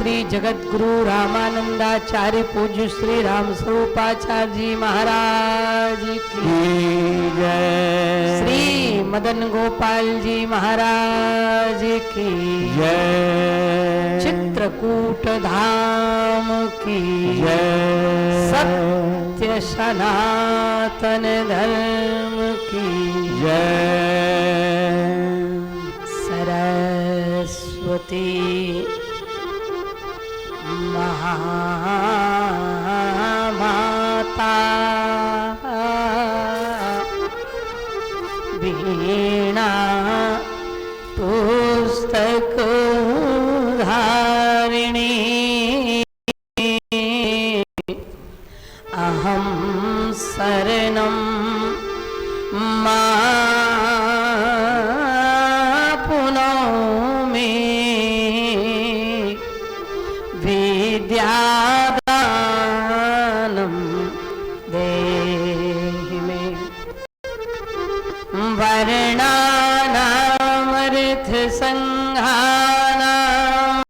श्री जगतगुरु रामानंदाचार्य पूज्य श्री राम स्वरूपाचार्य जी महाराज की जय। श्री मदन गोपाल जी महाराज की जय। चित्रकूट धाम की जय। सत्य सनातन धर्म की जय। सरस्वती महामाता वीणा पुस्तक धारिणी अहं शरणं पुनौमि विद्यादानं देहि मे वर्णानामर्थसंहानां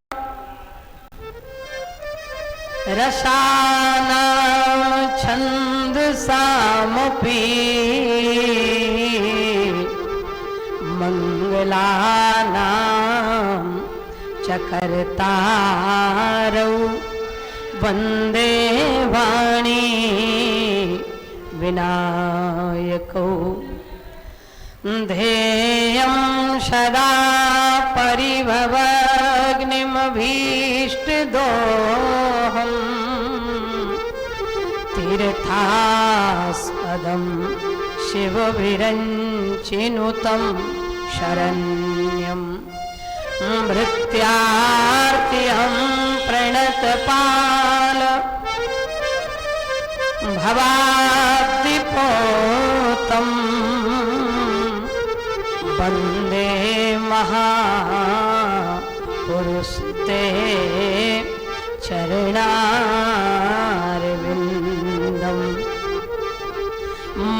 रसानां छन्दसामपि मंगलानां च कर्तारौ वन्दे वाणी विनायकौ ध्येयं सदा परिभवग्निमभीष्टदोहम् तीर्थास्पदं शिवविरञ्चिनुतं शरण्यं भृत्यार्तिहं प्रणतपाल भवाब्धिपोतं वन्दे महापुरुषते चरणारविन्दम्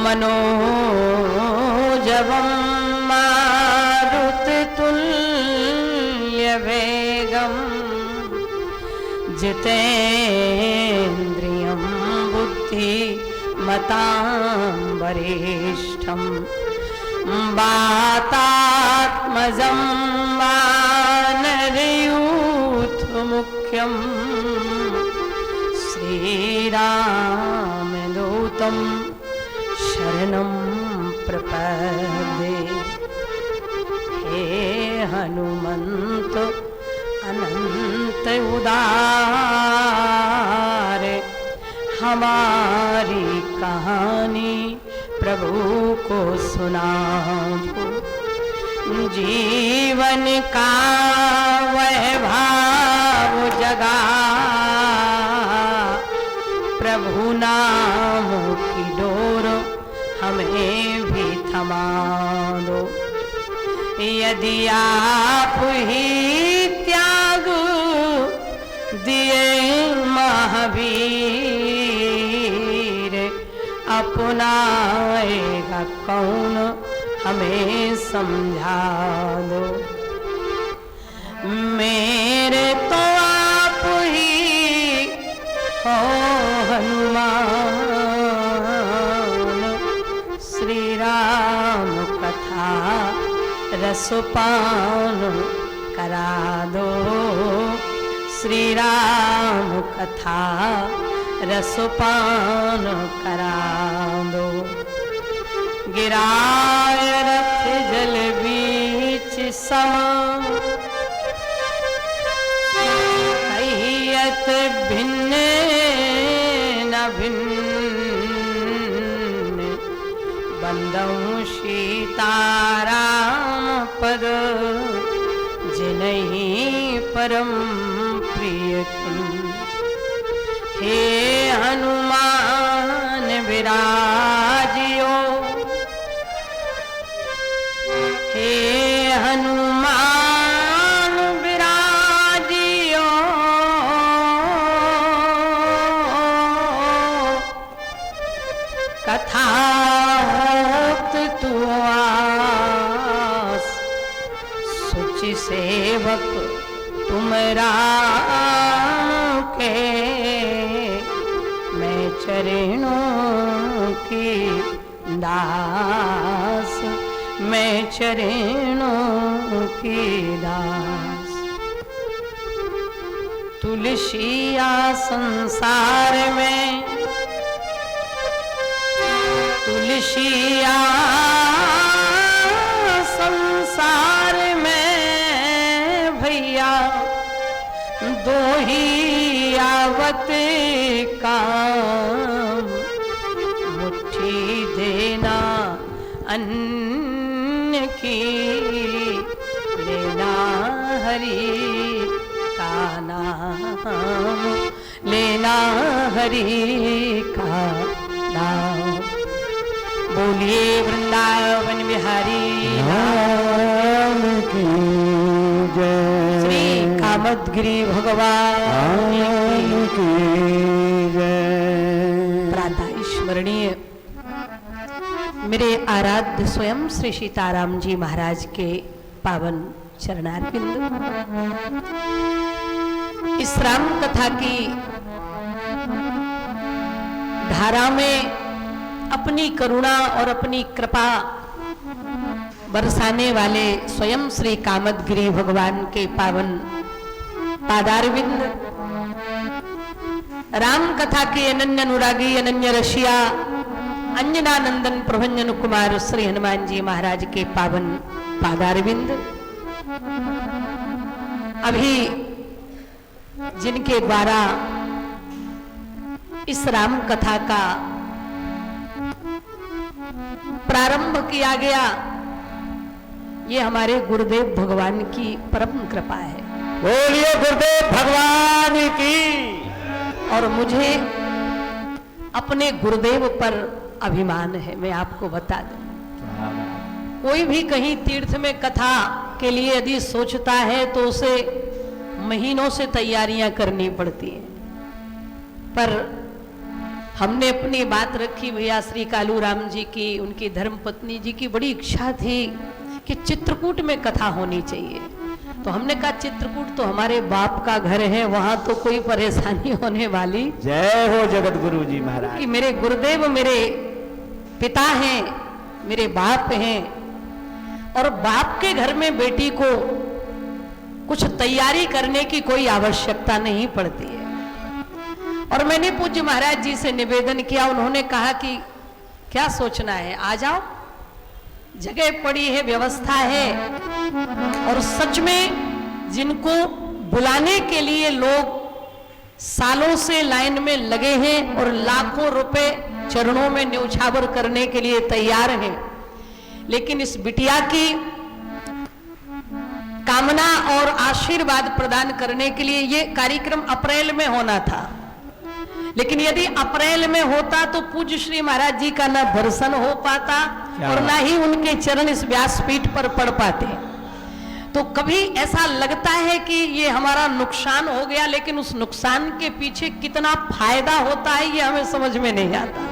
मनोजवं मारुततुल्यवेगं जितेन्द्रियं बुद्धिमतां वरिष्ठं वातात्मजं वानरयूथमुख्यं श्रीरामदूतं शरणं प्रपद्ये। हे हनुमंत अनंत उदार हमारी कहानी प्रभु को सुनाओ। जीवन का वैभव जगा प्रभु नाम की डोर हमें भी थमा दो। यदि आप ही त्याग दिए महावीर अपनाएगा कौन हमें समझा दो। मेरे तो आप ही हो हनुमान श्री राम कथा रसपान करा दो। श्री राम कथा रसपान करा दो। गिराय रथ जल बीच सम कहियत भिन्न न भिन्न बंदौ सीताराम पद जिनहि परम प्रिय किन। हे हनुमान विराजियो। हे हनुमान विराजियो। कथा होत तु आस सुचि सेवक तुम रास। चरणों की दास, मैं चरणों की दास। तुलसिया संसार में, तुलसिया संसार में भैया दो ही आवत काम, मुट्ठी देना अन्न की, लेना हरि का नाम, लेना हरि का नाम। बोलिए वृंदावन बिहारी राम की जय। श्री कामदगिरि भगवान की जय। प्रातः स्मरणीय मेरे आराध्य स्वयं श्री सीताराम जी महाराज के पावन चरणारविंद। इस राम कथा की धारा में अपनी करुणा और अपनी कृपा बरसाने वाले स्वयं श्री कामदगिरि भगवान के पावन पादारविंद, राम कथा के अनन्य अनुरागी अनन्य रसिया अंजनानंदन प्रभंजन कुमार श्री हनुमान जी महाराज के पावन पादारविंद, अभी जिनके द्वारा इस राम कथा का प्रारंभ किया गया, ये हमारे गुरुदेव भगवान की परम कृपा है। बोलिए गुरुदेव भगवान की। और मुझे अपने गुरुदेव पर अभिमान है। मैं आपको बता दूं, कोई भी कहीं तीर्थ में कथा के लिए यदि सोचता है तो उसे महीनों से तैयारियां करनी पड़ती हैं, पर हमने अपनी बात रखी भैया श्री कालूराम जी की, उनकी धर्मपत्नी जी की बड़ी इच्छा थी कि चित्रकूट में कथा होनी चाहिए। तो हमने कहा चित्रकूट तो हमारे बाप का घर है, वहां तो कोई परेशानी होने वाली। जय हो जगत गुरु जी महाराज। कि मेरे गुरुदेव मेरे पिता हैं, मेरे बाप हैं, और बाप के घर में बेटी को कुछ तैयारी करने की कोई आवश्यकता नहीं पड़ती है। और मैंने पूज्य महाराज जी से निवेदन किया, उन्होंने कहा कि क्या सोचना है, आ जाओ, जगह पड़ी है, व्यवस्था है। और सच में जिनको बुलाने के लिए लोग सालों से लाइन में लगे हैं और लाखों रुपए चरणों में न्यौछावर करने के लिए तैयार हैं, लेकिन इस बिटिया की कामना और आशीर्वाद प्रदान करने के लिए ये कार्यक्रम अप्रैल में होना था। लेकिन यदि अप्रैल में होता तो पूज्य श्री महाराज जी का ना दर्शन हो पाता और ना ही उनके चरण इस व्यासपीठ पर पड़ पाते। तो कभी ऐसा लगता है कि ये हमारा नुकसान हो गया, लेकिन उस नुकसान के पीछे कितना फायदा होता है ये हमें समझ में नहीं आता।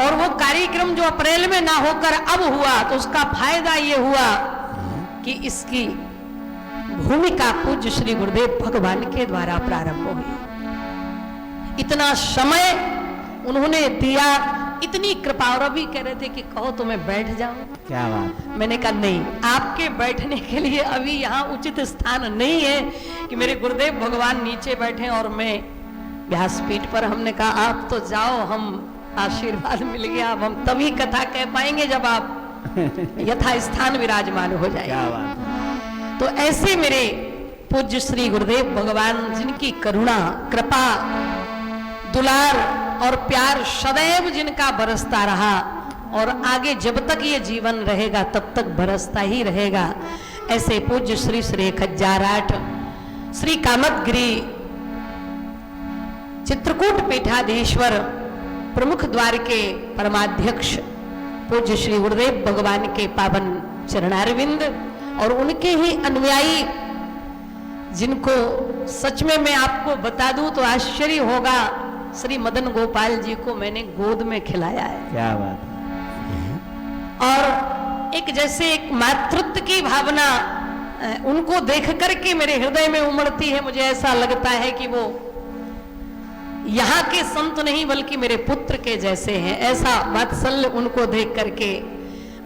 और वो कार्यक्रम जो अप्रैल में ना होकर अब हुआ, तो उसका फायदा ये हुआ कि इसकी भूमिका पूज्य श्री गुरुदेव भगवान के द्वारा प्रारंभ हुई। इतना समय उन्होंने दिया, इतनी कृपा। और अभी कह रहे थे कि कहो तो मैं बैठ जाऊं। क्या बात। मैंने कहा नहीं, आपके बैठने के लिए अभी यहाँ उचित स्थान नहीं है कि मेरे गुरुदेव भगवान नीचे बैठे और मैं व्यासपीठ पर। हमने कहा आप तो जाओ, हम आशीर्वाद मिल गया, अब हम तभी कथा कह पाएंगे जब आप यथा स्थान विराजमान हो जाए। क्या बात। तो ऐसे मेरे पूज्य श्री गुरुदेव भगवान, जिनकी करुणा, कृपा, दुलार और प्यार सदैव जिनका बरसता रहा और आगे जब तक ये जीवन रहेगा तब तक बरसता ही रहेगा, ऐसे पूज्य श्री श्री 1008 श्री कामदगिरि चित्रकूट पीठाधीश्वर प्रमुख द्वार के परमाध्यक्ष पूज्य श्री गुरुदेव भगवान के पावन चरणारविंद और उनके ही अनुयायी, जिनको सच में मैं आपको बता दूं तो आश्चर्य होगा, श्री मदन गोपाल जी को मैंने गोद में खिलाया है। क्या बात। और एक जैसे एक मातृत्व की भावना उनको देख करके मेरे हृदय में उमड़ती है। मुझे ऐसा लगता है कि वो यहाँ के संत नहीं बल्कि मेरे पुत्र के जैसे हैं, ऐसा वात्सल्य उनको देख करके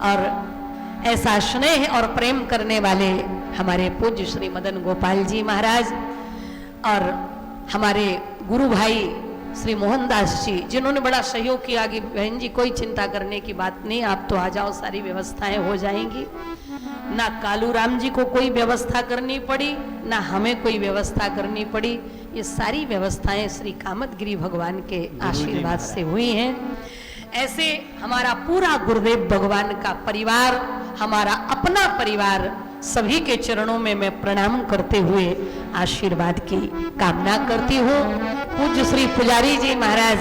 और ऐसा स्नेह और प्रेम करने वाले हमारे पूज्य श्री मदन गोपाल जी महाराज और हमारे गुरु भाई श्री मोहनदास जी, जिन्होंने बड़ा सहयोग किया कि बहन जी कोई चिंता करने की बात नहीं, आप तो आ जाओ, सारी व्यवस्थाएं हो जाएंगी। ना कालू राम जी को कोई व्यवस्था करनी पड़ी, ना हमें कोई व्यवस्था करनी पड़ी, ये सारी व्यवस्थाएं श्री कामदगिरी भगवान के आशीर्वाद से हुई हैं। ऐसे हमारा पूरा गुरुदेव भगवान का परिवार, हमारा अपना परिवार, सभी के चरणों में मैं प्रणाम करते हुए आशीर्वाद की कामना करती हूँ। पूज्य श्री पुजारी जी महाराज,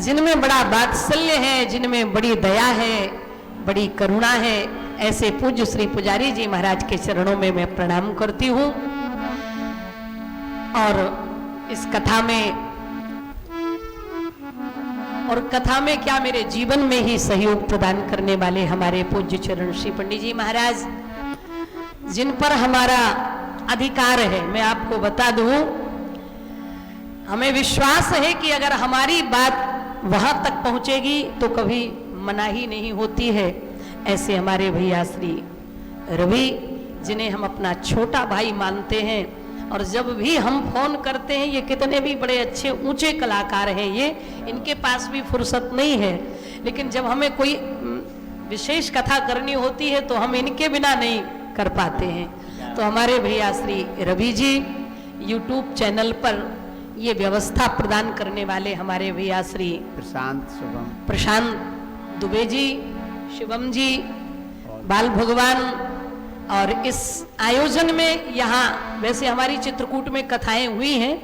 जिनमें बड़ा वात्सल्य है, जिनमें बड़ी दया है, बड़ी करुणा है, ऐसे पूज्य श्री पुजारी जी महाराज के चरणों में मैं प्रणाम करती हूँ। और इस कथा में क्या मेरे जीवन में ही सहयोग प्रदान करने वाले हमारे पूज्य चरण श्री पंडित जी महाराज, जिन पर हमारा अधिकार है। मैं आपको बता दूं, हमें विश्वास है कि अगर हमारी बात वहां तक पहुंचेगी तो कभी मनाही नहीं होती है। ऐसे हमारे भैया श्री रवि, जिन्हें हम अपना छोटा भाई मानते हैं, और जब भी हम फोन करते हैं, ये कितने भी बड़े अच्छे ऊंचे कलाकार हैं, ये इनके पास भी फुर्सत नहीं है, लेकिन जब हमें कोई विशेष कथा करनी होती है तो हम इनके बिना नहीं कर पाते हैं। तो हमारे भैया श्री रवि जी YouTube चैनल पर ये व्यवस्था प्रदान करने वाले हमारे भैया श्री प्रशांत दुबे जी, शिवम जी, बाल भगवान, और इस आयोजन में यहाँ वैसे हमारी चित्रकूट में कथाएं हुई हैं,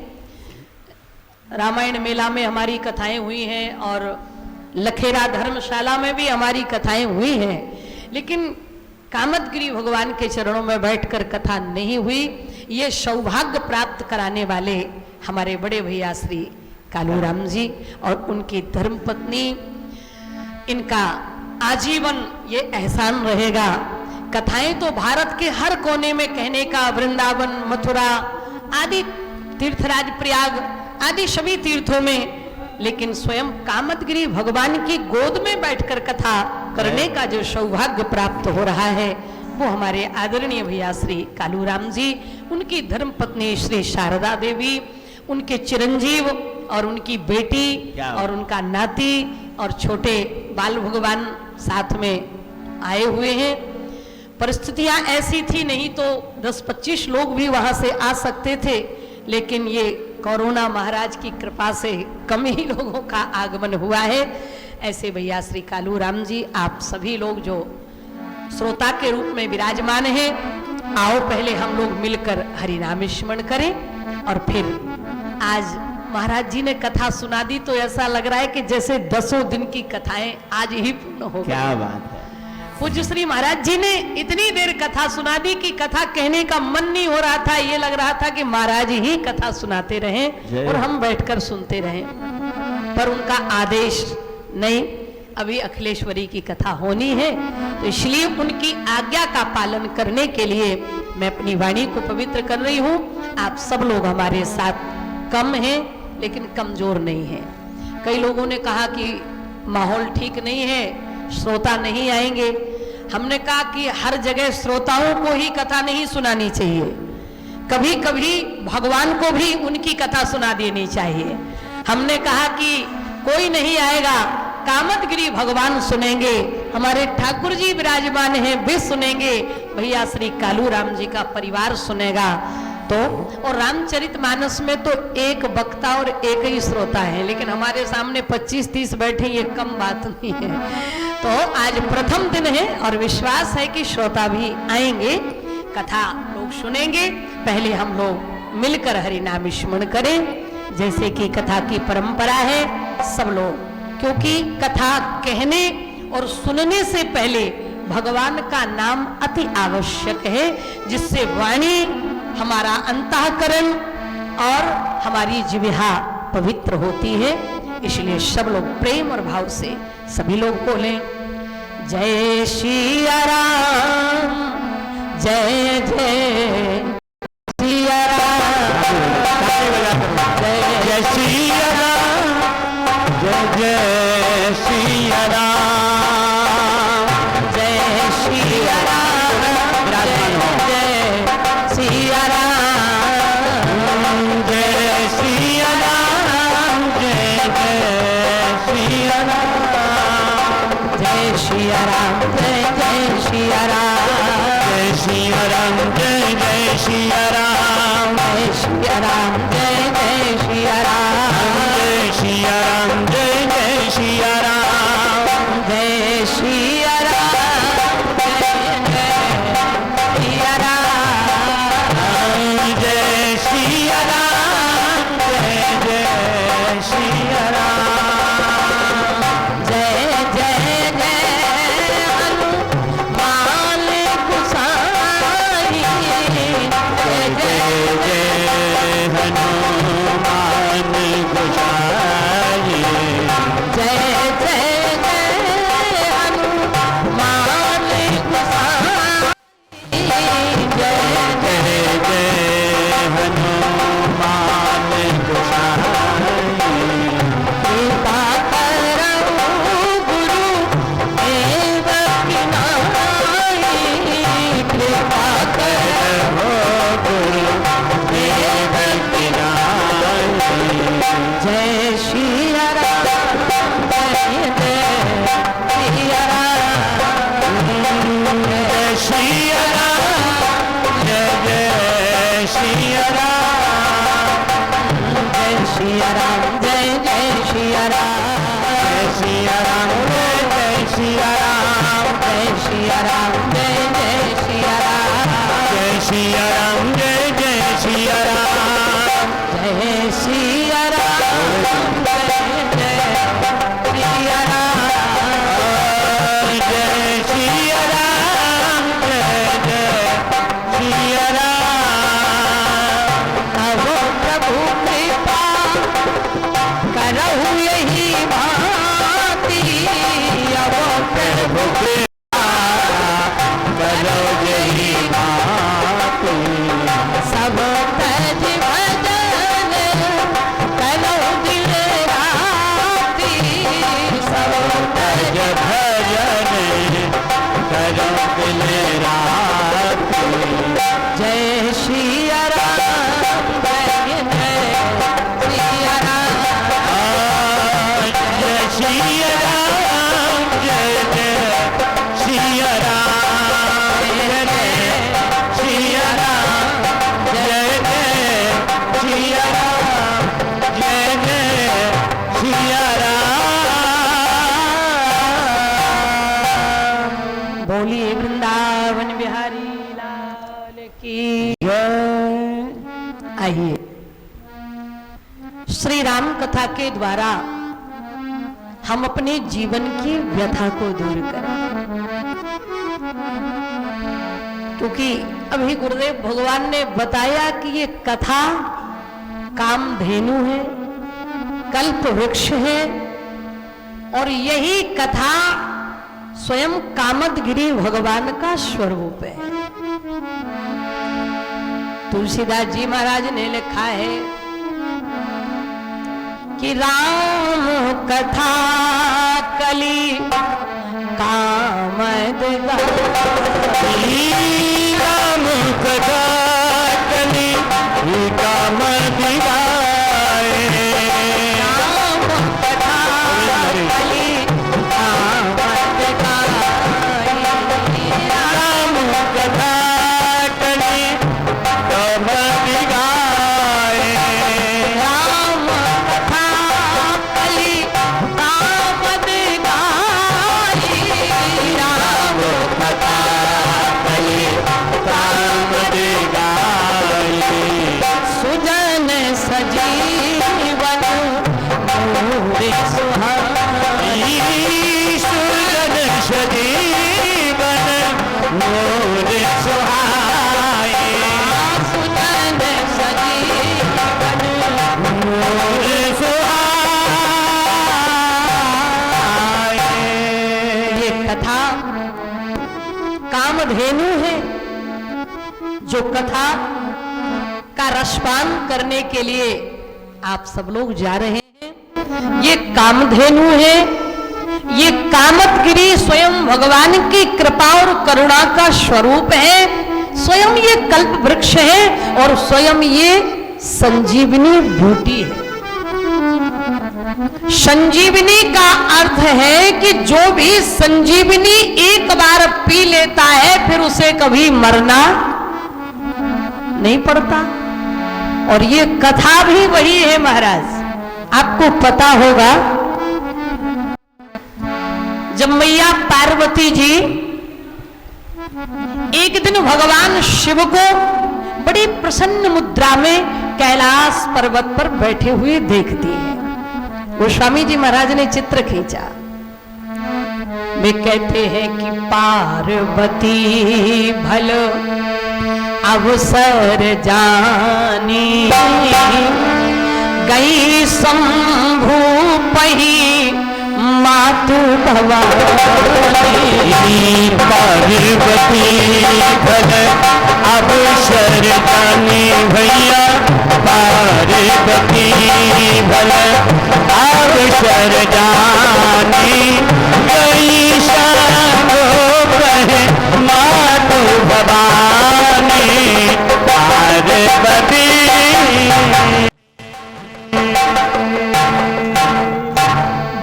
रामायण मेला में हमारी कथाएं हुई हैं, और लखेरा धर्मशाला में भी हमारी कथाएं हुई हैं, लेकिन कामदगिरी भगवान के चरणों में बैठकर कथा नहीं हुई। ये सौभाग्य प्राप्त कराने वाले हमारे बड़े भैया श्री कालू राम जी और उनकी धर्मपत्नी, इनका आजीवन ये एहसान रहेगा। कथाएं तो भारत के हर कोने में कहने का, वृंदावन, मथुरा आदि तीर्थराज, प्रयाग आदि सभी तीर्थों में, लेकिन स्वयं कामदगिरी भगवान की गोद में बैठकर कथा करने का जो सौभाग्य प्राप्त हो रहा है, वो हमारे आदरणीय भैया श्री कालू राम जी, उनकी धर्मपत्नी श्री शारदा देवी, उनके चिरंजीव और उनकी बेटी और उनका नाती और छोटे बाल भगवान साथ में आए हुए हैं। परिस्थितियां ऐसी थी, नहीं तो 10-25 लोग भी वहां से आ सकते थे, लेकिन ये कोरोना महाराज की कृपा से कम ही लोगों का आगमन हुआ है। ऐसे भैया श्री कालू राम जी, आप सभी लोग जो श्रोता के रूप में विराजमान हैं, आओ पहले हम लोग मिलकर हरिनाम स्मरण करें, और फिर आज महाराज जी ने कथा सुना दी तो ऐसा लग रहा है कि जैसे 10 दिन की कथाएं आज ही पूर्ण हो गई। क्या बात है। पूज्य श्री महाराज जी ने इतनी देर कथा सुना दी कि कथा कहने का मन नहीं हो रहा था, ये लग रहा था कि महाराज ही कथा सुनाते रहें और हम बैठकर सुनते रहें, पर उनका आदेश नहीं, अभी अखिलेश्वरी की कथा होनी है, तो इसलिए उनकी आज्ञा का पालन करने के लिए मैं अपनी वाणी को पवित्र कर रही हूँ। आप सब लोग हमारे साथ कम हैं लेकिन कमजोर नहीं है। कई लोगों ने कहा कि माहौल ठीक नहीं है, श्रोता नहीं आएंगे। हमने कहा कि हर जगह श्रोताओं को ही कथा नहीं सुनानी चाहिए, कभी कभी भगवान को भी उनकी कथा सुना देनी चाहिए। हमने कहा कि कोई नहीं आएगा, कामदगिरी भगवान सुनेंगे, हमारे ठाकुर जी विराजमान हैं, वे सुनेंगे, भैया श्री कालू राम जी का परिवार सुनेगा। तो और रामचरितमानस में तो एक वक्ता और एक ही श्रोता है, लेकिन हमारे सामने 25-30 बैठे, ये कम बात नहीं है। तो आज प्रथम दिन है और विश्वास है कि श्रोता भी आएंगे, कथा लोग सुनेंगे। पहले हम लोग मिलकर हरिनाम स्मरण करें, जैसे कि कथा की परंपरा है। सब लोग, क्योंकि कथा कहने और सुनने से पहले भगवान का नाम अति आवश्यक है, जिससे वाणी, हमारा अंतःकरण और हमारी जिह्वा पवित्र होती है। इसलिए सब लोग प्रेम और भाव से सभी लोग बोलें, जय श्री राम, जय जय श्री राम, जय सिया राम जय जय सिया राम जय सिया राम जय सिया राम जय सिया राम जय जय सिया राम जय सिया राम जय सिया राम जय सिया राम जय जय सिया राम जय सिया राम जय सिया राम जय सिया राम जय जय सिया राम जय सिया राम जय सिया राम जय जय सिया राम जय जय जय हनुमान गोसाई जय जय जय हनुमान गोसाई जय जय जय हनुमान गोसाई जय जय जय हनुमान गोसाई कृपा करो गुरु देव की नाई कृपा करो हो गुरु देव की नाई जय श्री राम जय जय सिया राम जय सिया राम जय जय सिया राम जय सिया राम जय जय सिया राम जय सिया राम जय जय सिया राम जय सिया राम जय जय सिया राम जय सिया राम जय जय सिया राम जय सिया राम जय जय सिया राम जय सिया राम जय जय सिया राम तवो प्रभु कृपा करहु यही भांति अवो प्रभु करो जय भांति सब तज भजन करो दिल राती सब तज जय भजन करो दिल राती जय श्री राम जय जय सिया राम जय सिया राम जय जय सिया राम जय जय सिया राम जय जय सिया राम जय जय सिया राम बोलिए वृंदावन बिहारी लाल की जय आइए श्री राम कथा के द्वारा हम अपने जीवन की व्यथा को दूर करें, क्योंकि अभी गुरुदेव भगवान ने बताया कि ये कथा कामधेनु है, कल्प वृक्ष है और यही कथा स्वयं कामदगिरी भगवान का स्वरूप है। तुलसीदास जी महाराज ने लिखा है कि राम कथा कली कामद राम कथा कली काम दिवाए राम कथा कली कामद राम कथा कली काम दिवाए राम कथा कली कामद राम कथा कली काम दिवाए सुजन सजीवन मोरे सुहाई सुजन सजीवन मोर सुहाए सुजन सजीवन मोर सुहाए ये कथा कामधेनु है, जो कथा का रसपान करने के लिए आप सब लोग जा रहे हैं, ये कामधेनु है, ये कामतगिरी स्वयं भगवान की कृपा और करुणा का स्वरूप है, स्वयं ये कल्प वृक्ष है और स्वयं ये संजीवनी बूटी है। संजीवनी का अर्थ है कि जो भी संजीवनी एक बार पी लेता है फिर उसे कभी मरना नहीं पड़ता। और ये कथा भी वही है महाराज। आपको पता होगा जब मैया पार्वती जी एक दिन भगवान शिव को बड़ी प्रसन्न मुद्रा में कैलाश पर्वत पर बैठे हुए देखती है, गोस्वामी जी महाराज ने चित्र खींचा। वे कहते हैं कि पार्वती भल अवसर जानी, गई शंभु पही मातु भवानी। पार्वती भल अवसर जानी भैया, पार्वती भल अवसर जानी, गई शंभु पही मातु भवानी। पार्वती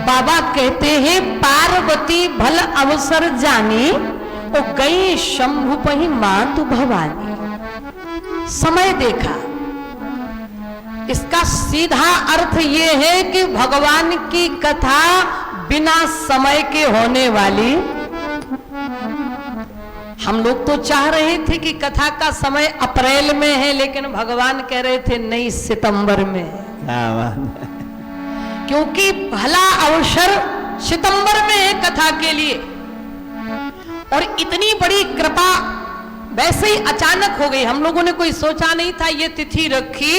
बाबा कहते हैं पार्वती भल अवसर जानी, वो गई शंभु पही मातु भवानी। समय देखा, इसका सीधा अर्थ ये है कि भगवान की कथा बिना समय के होने वाली। हम लोग तो चाह रहे थे कि कथा का समय अप्रैल में है, लेकिन भगवान कह रहे थे नहीं, सितंबर में है। क्योंकि भला अवसर सितंबर में है कथा के लिए। और इतनी बड़ी कृपा वैसे ही अचानक हो गई। हम लोगों ने कोई सोचा नहीं था, ये तिथि रखी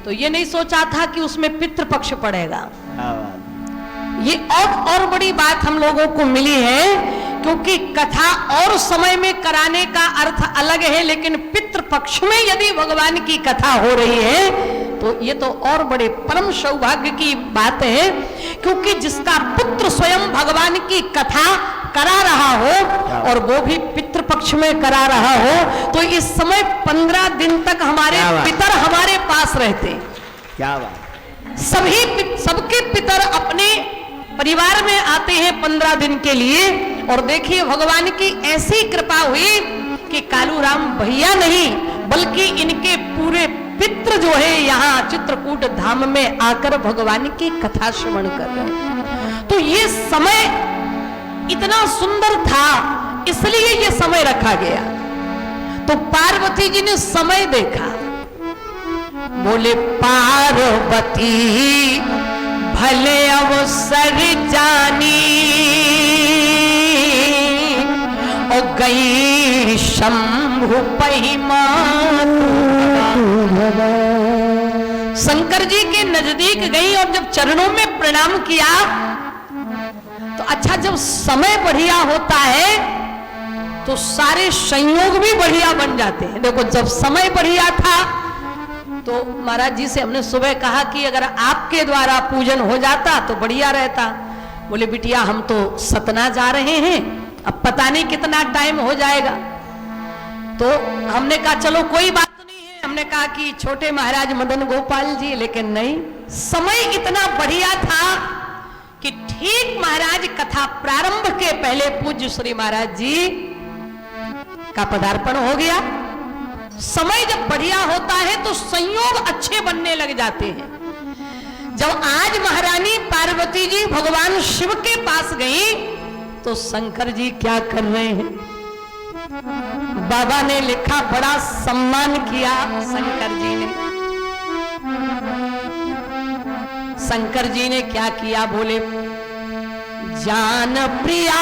तो ये नहीं सोचा था कि उसमें पितृपक्ष पड़ेगा। ये और बड़ी बात हम लोगों को मिली है, क्योंकि कथा और समय में कराने का अर्थ अलग है, लेकिन पितृपक्ष में यदि भगवान की कथा हो रही है तो ये तो और बड़े परम सौभाग्य की बात है। क्योंकि जिसका पुत्र स्वयं भगवान की कथा करा रहा हो और वो भी पितृपक्ष में करा रहा हो, तो इस समय 15 दिन तक हमारे पितर हमारे पास रहते। क्या बात। सबके पितर अपने परिवार में आते हैं 15 दिन के लिए। और देखिए भगवान की ऐसी कृपा हुई कि कालूराम भैया नहीं बल्कि इनके पूरे पितृ जो है यहाँ चित्रकूट धाम में आकर भगवान की कथा श्रवण कर रहे हैं। तो ये समय इतना सुंदर था, इसलिए ये समय रखा गया। तो पार्वती जी ने समय देखा, बोले पार्वती भले अवसर जानी, और गई शंभु पही मातु। शंकर जी के नजदीक गई और जब चरणों में प्रणाम किया तो अच्छा, जब समय बढ़िया होता है तो सारे संयोग भी बढ़िया बन जाते हैं। देखो जब समय बढ़िया था तो महाराज जी से हमने सुबह कहा कि अगर आपके द्वारा पूजन हो जाता तो बढ़िया रहता। बोले बिटिया हम तो सतना जा रहे हैं, अब पता नहीं कितना टाइम हो जाएगा। तो हमने कहा चलो कोई बात नहीं है, हमने कहा कि छोटे महाराज मदन गोपाल जी, लेकिन नहीं, समय इतना बढ़िया था कि ठीक महाराज कथा प्रारंभ के पहले पूज्य श्री महाराज जी का पदार्पण हो गया। समय जब बढ़िया होता है तो संयोग अच्छे बनने लग जाते हैं। जब आज महारानी पार्वती जी भगवान शिव के पास गई तो शंकर जी क्या कर रहे हैं? बाबा ने लिखा, बड़ा सम्मान किया शंकर जी ने। शंकर जी ने क्या किया? बोले जान प्रिया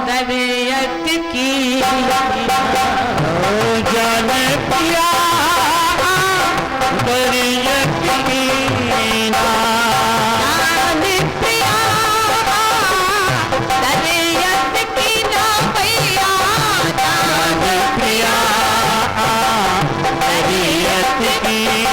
दरियत की, जान प्रिया दरियत की, जान प्रिया दरियत की ना भैया, जान प्रिया दरियत की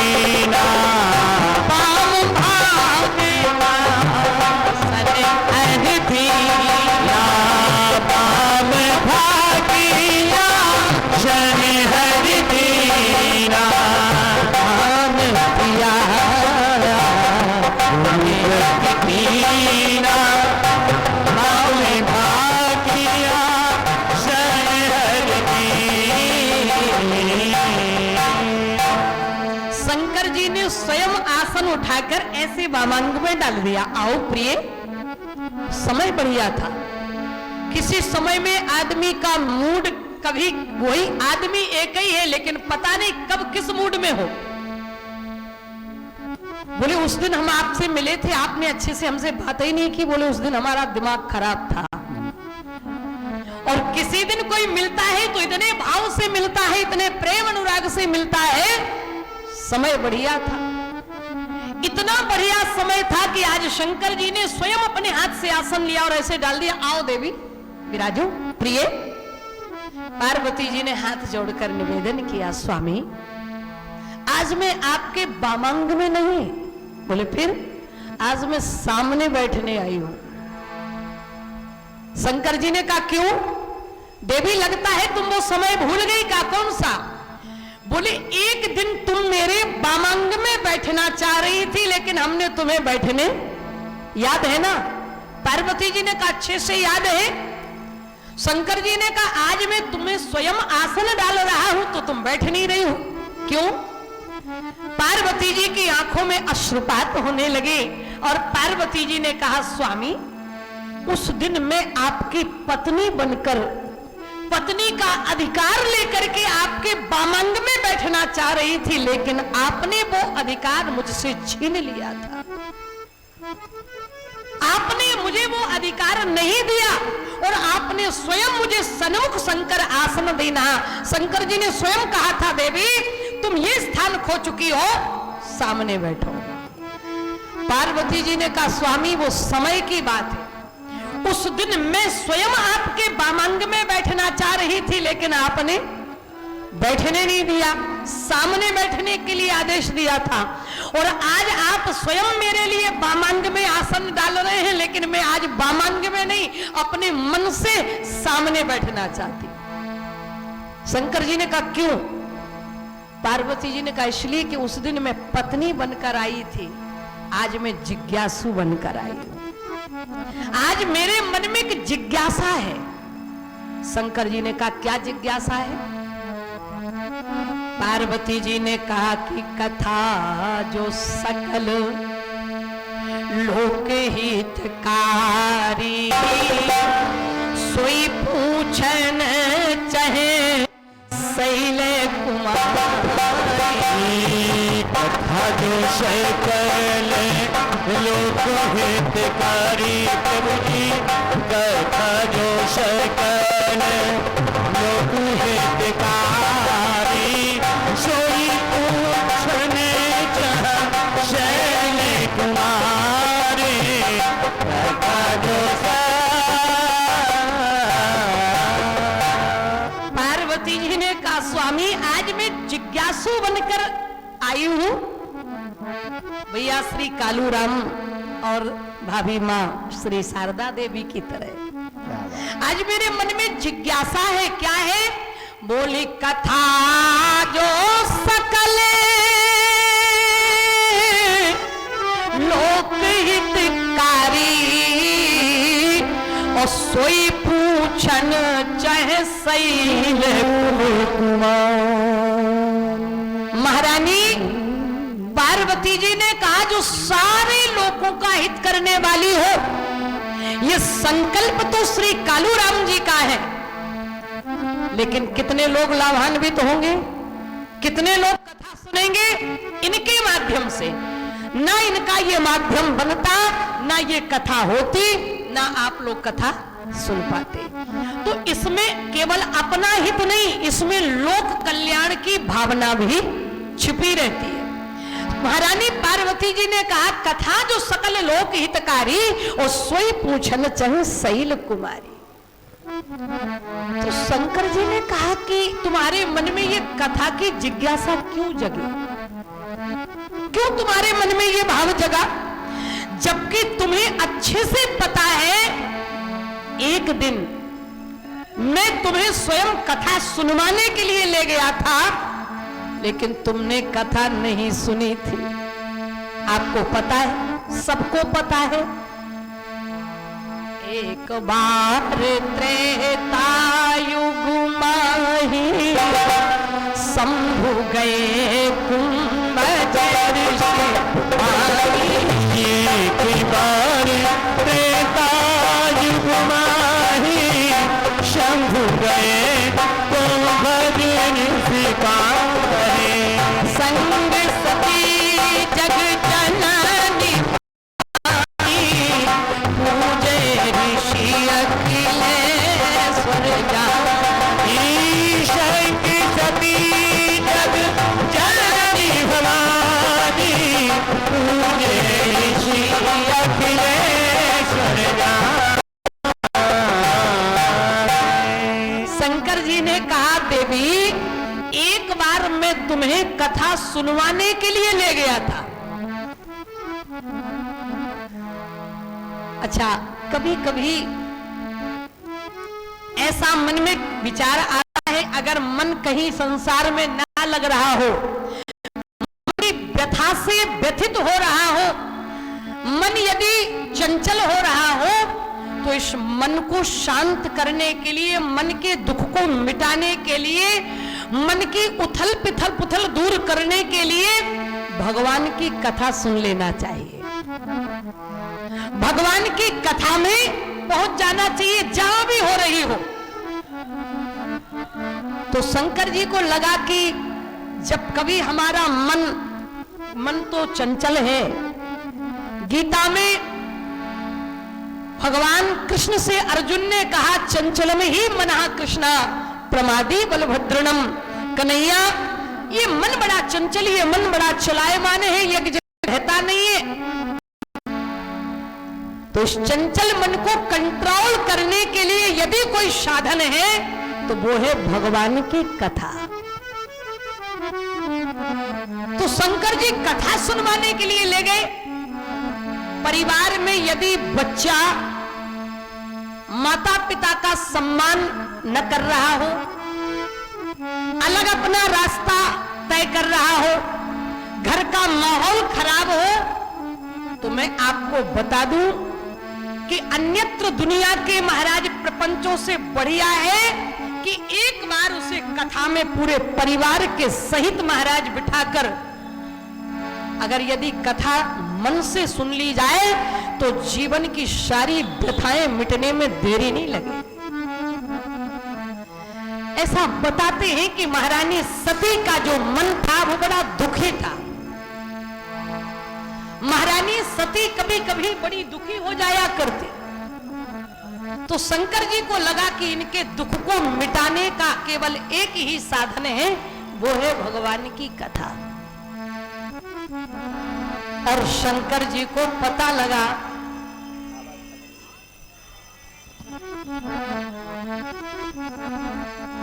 जी ने स्वयं आसन उठाकर ऐसे वामांग में डाल दिया। आओ प्रिय, समय बढ़िया था। किसी समय में आदमी का मूड, कभी वही आदमी एक ही है लेकिन पता नहीं कब किस मूड में हो। बोले उस दिन हम आपसे मिले थे, आपने अच्छे से हमसे बात ही नहीं की। बोले उस दिन हमारा दिमाग खराब था। और किसी दिन कोई मिलता है तो इतने भाव से मिलता है, इतने प्रेम अनुराग से मिलता है। समय बढ़िया था, इतना बढ़िया समय था कि आज शंकर जी ने स्वयं अपने हाथ से आसन लिया और ऐसे डाल दिया। आओ देवी विराजो। प्रिय, पार्वती जी ने हाथ जोड़कर निवेदन किया, स्वामी आज मैं आपके वामांग में नहीं। बोले फिर? आज मैं सामने बैठने आई हूं। शंकर जी ने कहा क्यों? देवी लगता है तुम वो समय भूल गई का। कौन सा? बोले एक दिन तुम मेरे वामांग में बैठना चाह रही थी लेकिन हमने तुम्हें बैठने, याद है ना? पार्वती जी ने कहा अच्छे से याद है। शंकर जी ने कहा आज मैं तुम्हें स्वयं आसन डाल रहा हूं तो तुम बैठ नहीं रही हो, क्यों? पार्वती जी की आंखों में अश्रुपात होने लगे और पार्वती जी ने कहा स्वामी उस दिन मैं आपकी पत्नी बनकर, पत्नी का अधिकार लेकर के आपके वामांग में बैठना चाह रही थी लेकिन आपने वो अधिकार मुझसे छीन लिया था। आपने मुझे वो अधिकार नहीं दिया और आपने स्वयं मुझे सन्मुख शंकर आसन देना। शंकर जी ने स्वयं कहा था देवी तुम ये स्थान खो चुकी हो, सामने बैठो। पार्वती जी ने कहा स्वामी वो समय की बात है, उस दिन मैं स्वयं आपके वामांग में बैठना चाह रही थी लेकिन आपने बैठने नहीं दिया, सामने बैठने के लिए आदेश दिया था। और आज आप स्वयं मेरे लिए वामांग में आसन डाल रहे हैं लेकिन मैं आज वामांग में नहीं, अपने मन से सामने बैठना चाहती। शंकर जी ने कहा क्यों? पार्वती जी ने कहा इसलिए कि उस दिन मैं पत्नी बनकर आई थी, आज मैं जिज्ञासु बनकर आई हूं। आज मेरे मन में एक जिज्ञासा है। शंकर जी ने कहा क्या जिज्ञासा है? पार्वती जी ने कहा कि कथा जो सकल लोक हितकारी सोई पूछन चाहे शैल कुमारी। कथा जो सकल लोक हितकारी प्रभु जी, कथा जो सकल लोक हितकारी सोई पूछन चाहे शैल कुमारी। कथा जो पार्वती जी ने कहा स्वामी आज मैं जिज्ञासु बनकर आई हूं। भैया श्री कालूराम और भाभी मां श्री शारदा देवी की तरह आज मेरे मन में जिज्ञासा है। क्या है? बोली कथा जो सकल लोक हितकारी और सोई पूछन चाहे शैल महारानी पार्वती जी ने कहा जो सारे लोगों का हित करने वाली हो, ये संकल्प तो श्री कालूराम जी का है लेकिन कितने लोग लाभान्वित होंगे, कितने लोग कथा सुनेंगे इनके माध्यम से? ना इनका ये माध्यम बनता, ना ये कथा होती, ना आप लोग कथा सुन पाते। तो इसमें केवल अपना हित नहीं, इसमें लोक कल्याण की भावना भी छिपी रहती है। महारानी पार्वती जी ने कहा कथा जो सकल लोक हितकारी और सोई पूछन चाहे शैल कुमारी। तो शंकर जी ने कहा कि तुम्हारे मन में ये कथा की जिज्ञासा क्यों जगी, क्यों तुम्हारे मन में ये भाव जगा, जबकि तुम्हें अच्छे से पता है एक दिन मैं तुम्हें स्वयं कथा सुनवाने के लिए ले गया था लेकिन तुमने कथा नहीं सुनी थी। आपको पता है, सबको पता है, एक बार त्रेता युग माही शंभु गए कुंभ जय संग सती जग जननी पूजे ऋषि अखिलेश्वर जानी। संग सती जग जननी भवानी पूजे ऋषि अखिलेश्वर जानी। शंकर जी ने कहा देवी एक बार मैं तुम्हें कथा सुनवाने के लिए ले गया था। अच्छा, कभी कभी ऐसा मन में विचार आता है, अगर मन कहीं संसार में ना लग रहा हो, मन व्यथा से व्यथित हो रहा हो, मन यदि चंचल हो रहा हो, तो इस मन को शांत करने के लिए, मन के दुख को मिटाने के लिए, मन की उथल पुथल दूर करने के लिए भगवान की कथा सुन लेना चाहिए। भगवान की कथा में पहुंच जाना चाहिए, जहां भी हो रही हो। तो शंकर जी को लगा कि जब कभी हमारा मन तो चंचल है, गीता में भगवान कृष्ण से अर्जुन ने कहा चंचलम ही मनः कृष्णा प्रमादी बलभद्रणम। कन्हैया, ये मन बड़ा चंचल, ये मन बड़ा चलायमान है, ये रहता नहीं है। तो इस चंचल मन को कंट्रोल करने के लिए यदि कोई साधन है तो वो है भगवान की कथा। तो शंकर जी कथा सुनवाने के लिए ले गए। परिवार में यदि बच्चा माता पिता का सम्मान न कर रहा हो, अलग अपना रास्ता तय कर रहा हो, घर का माहौल खराब हो, तो मैं आपको बता दूं कि अन्यत्र दुनिया के महाराज प्रपंचों से बढ़िया है कि एक बार उसे कथा में पूरे परिवार के सहित महाराज बिठाकर, अगर यदि कथा मन से सुन ली जाए तो जीवन की सारी व्यथाएं मिटने में देरी नहीं लगे। ऐसा बताते हैं कि महारानी सती का जो मन था वो बड़ा दुखी था। महारानी सती कभी कभी बड़ी दुखी हो जाया करती। तो शंकर जी को लगा कि इनके दुख को मिटाने का केवल एक ही साधन है, वो है भगवान की कथा। और शंकर जी को पता लगा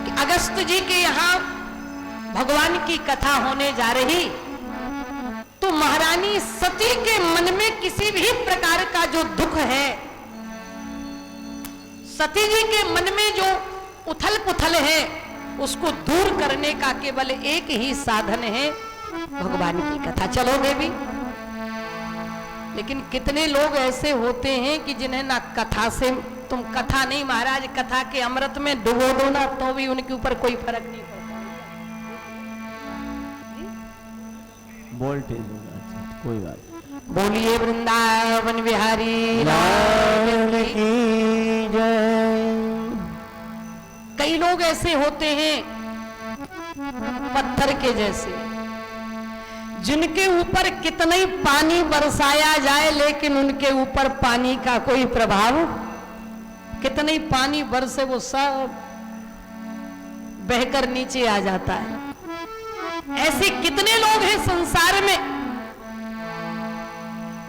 कि अगस्त जी के यहां भगवान की कथा होने जा रही, तो महारानी सती के मन में किसी भी प्रकार का जो दुख है, सती जी के मन में जो उथल पुथल है, उसको दूर करने का केवल एक ही साधन है, भगवान की कथा। चलो देवी। लेकिन कितने लोग ऐसे होते हैं कि जिन्हें ना कथा से, तुम कथा नहीं महाराज कथा के अमृत में डुबो दो ना, तो भी उनके ऊपर कोई फर्क नहीं पड़ता। वोल्टेज होगा, अच्छा कोई बात। बोलिए वृंदावन बिहारी लाल की जय। कई लोग ऐसे होते हैं पत्थर के जैसे, जिनके ऊपर कितना ही पानी बरसाया जाए लेकिन उनके ऊपर पानी का कोई प्रभाव, कितना ही पानी बरसे वो सब बहकर नीचे आ जाता है। ऐसे कितने लोग हैं संसार में।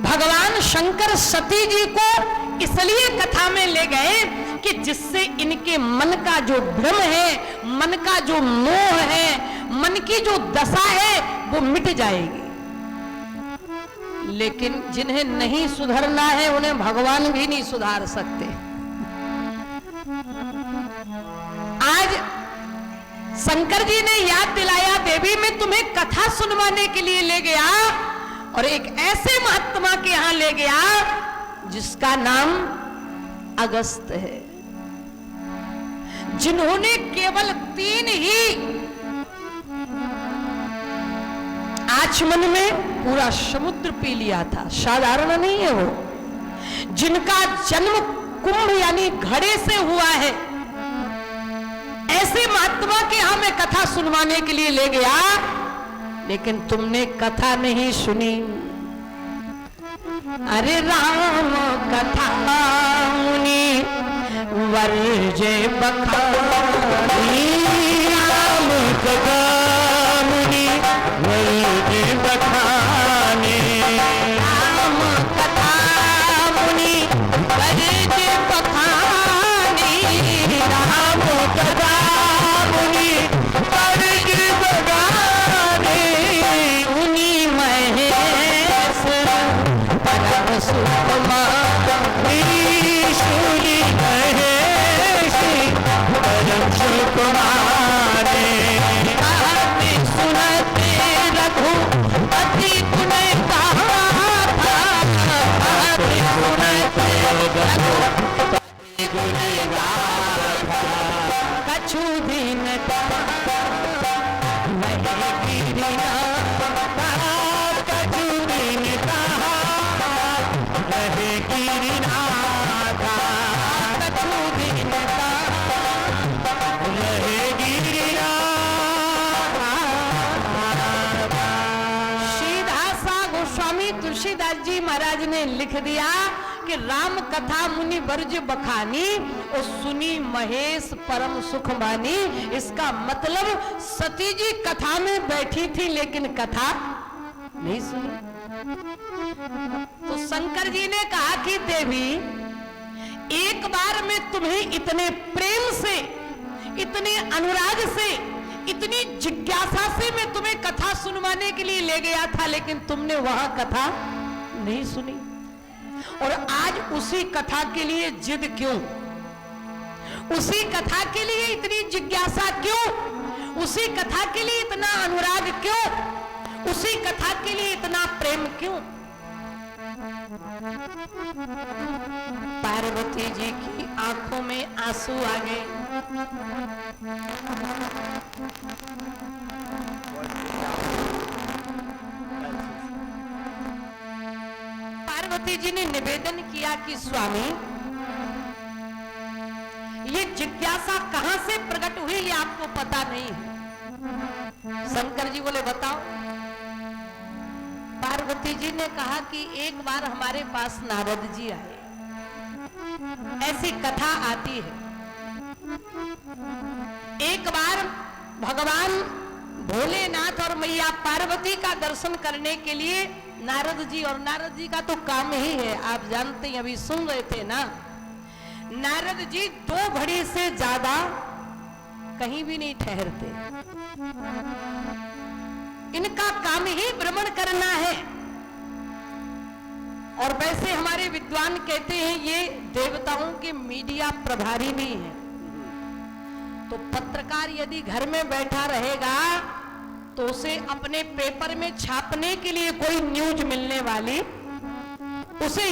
भगवान शंकर सती जी को इसलिए कथा में ले गए कि जिससे इनके मन का जो भ्रम है, मन का जो मोह है, मन की जो दशा है वो मिट जाएगी। लेकिन जिन्हें नहीं सुधरना है उन्हें भगवान भी नहीं सुधार सकते। आज शंकर जी ने याद दिलाया, देवी मैं तुम्हें कथा सुनवाने के लिए ले गया और एक ऐसे महात्मा के यहां ले गया जिसका नाम अगस्त है, जिन्होंने केवल 3 ही आचमन में पूरा समुद्र पी लिया था। साधारण नहीं है वो, जिनका जन्म कुंभ यानी घड़े से हुआ है। ऐसे महात्मा के यहां मैं कथा सुनवाने के लिए ले गया लेकिन तुमने कथा नहीं सुनी। अरे राम कथा मुनि वर्जे बखानी, राम कथा मुनि वर्जे बखानी, राम कथा मुनि वर्जे बखानी, राम कथा मुनि वर्जे बखानी, मुनि महेश परम सुकुमारी, सुनि महेशी परम सुकुमारी, आते सुनते रघुपति गुण कहा था, आते सुनते रघुपति गुण गाथा, कछु दिन वही गिरिनाथ, कछु दिन कहा रहे गिरिनाथा, कछु दिन रहे गिरिनाथा। श्रीदासा गोस्वामी तुलसीदास जी महाराज ने लिख दिया कि राम कथा मुनि वर्ज बखानी और सुनी महेश परम सुख मानी। इसका मतलब सती जी कथा में बैठी थी लेकिन कथा नहीं सुनी। तो शंकर जी ने कहा कि देवी, एक बार मैं तुम्हें इतने प्रेम से, इतने अनुराग से, इतनी जिज्ञासा से मैं तुम्हें कथा सुनवाने के लिए ले गया था, लेकिन तुमने वहां कथा नहीं सुनी। और आज उसी कथा के लिए जिद क्यों? उसी कथा के लिए इतनी जिज्ञासा क्यों? उसी कथा के लिए इतना अनुराग क्यों? उसी कथा के लिए इतना प्रेम क्यों? पार्वती जी की आंखों में आंसू आ गए। पार्वती जी ने निवेदन किया कि स्वामी, ये जिज्ञासा कहां से प्रकट हुई ये आपको पता नहीं है। शंकर जी बोले बताओ। पार्वती जी ने कहा कि एक बार हमारे पास नारद जी आए, ऐसी कथा आती है। एक बार भगवान भोलेनाथ और मैया पार्वती का दर्शन करने के लिए नारद जी, और नारद जी का तो काम ही है, आप जानते हैं, अभी सुन रहे थे ना, नारद जी 2 घड़ी से ज्यादा कहीं भी नहीं ठहरते। इनका काम ही भ्रमण करना है। और वैसे हमारे विद्वान कहते हैं ये देवताओं के मीडिया प्रभारी नहीं है। तो पत्रकार यदि घर में बैठा रहेगा तो उसे अपने पेपर में छापने के लिए कोई न्यूज मिलने वाली उसे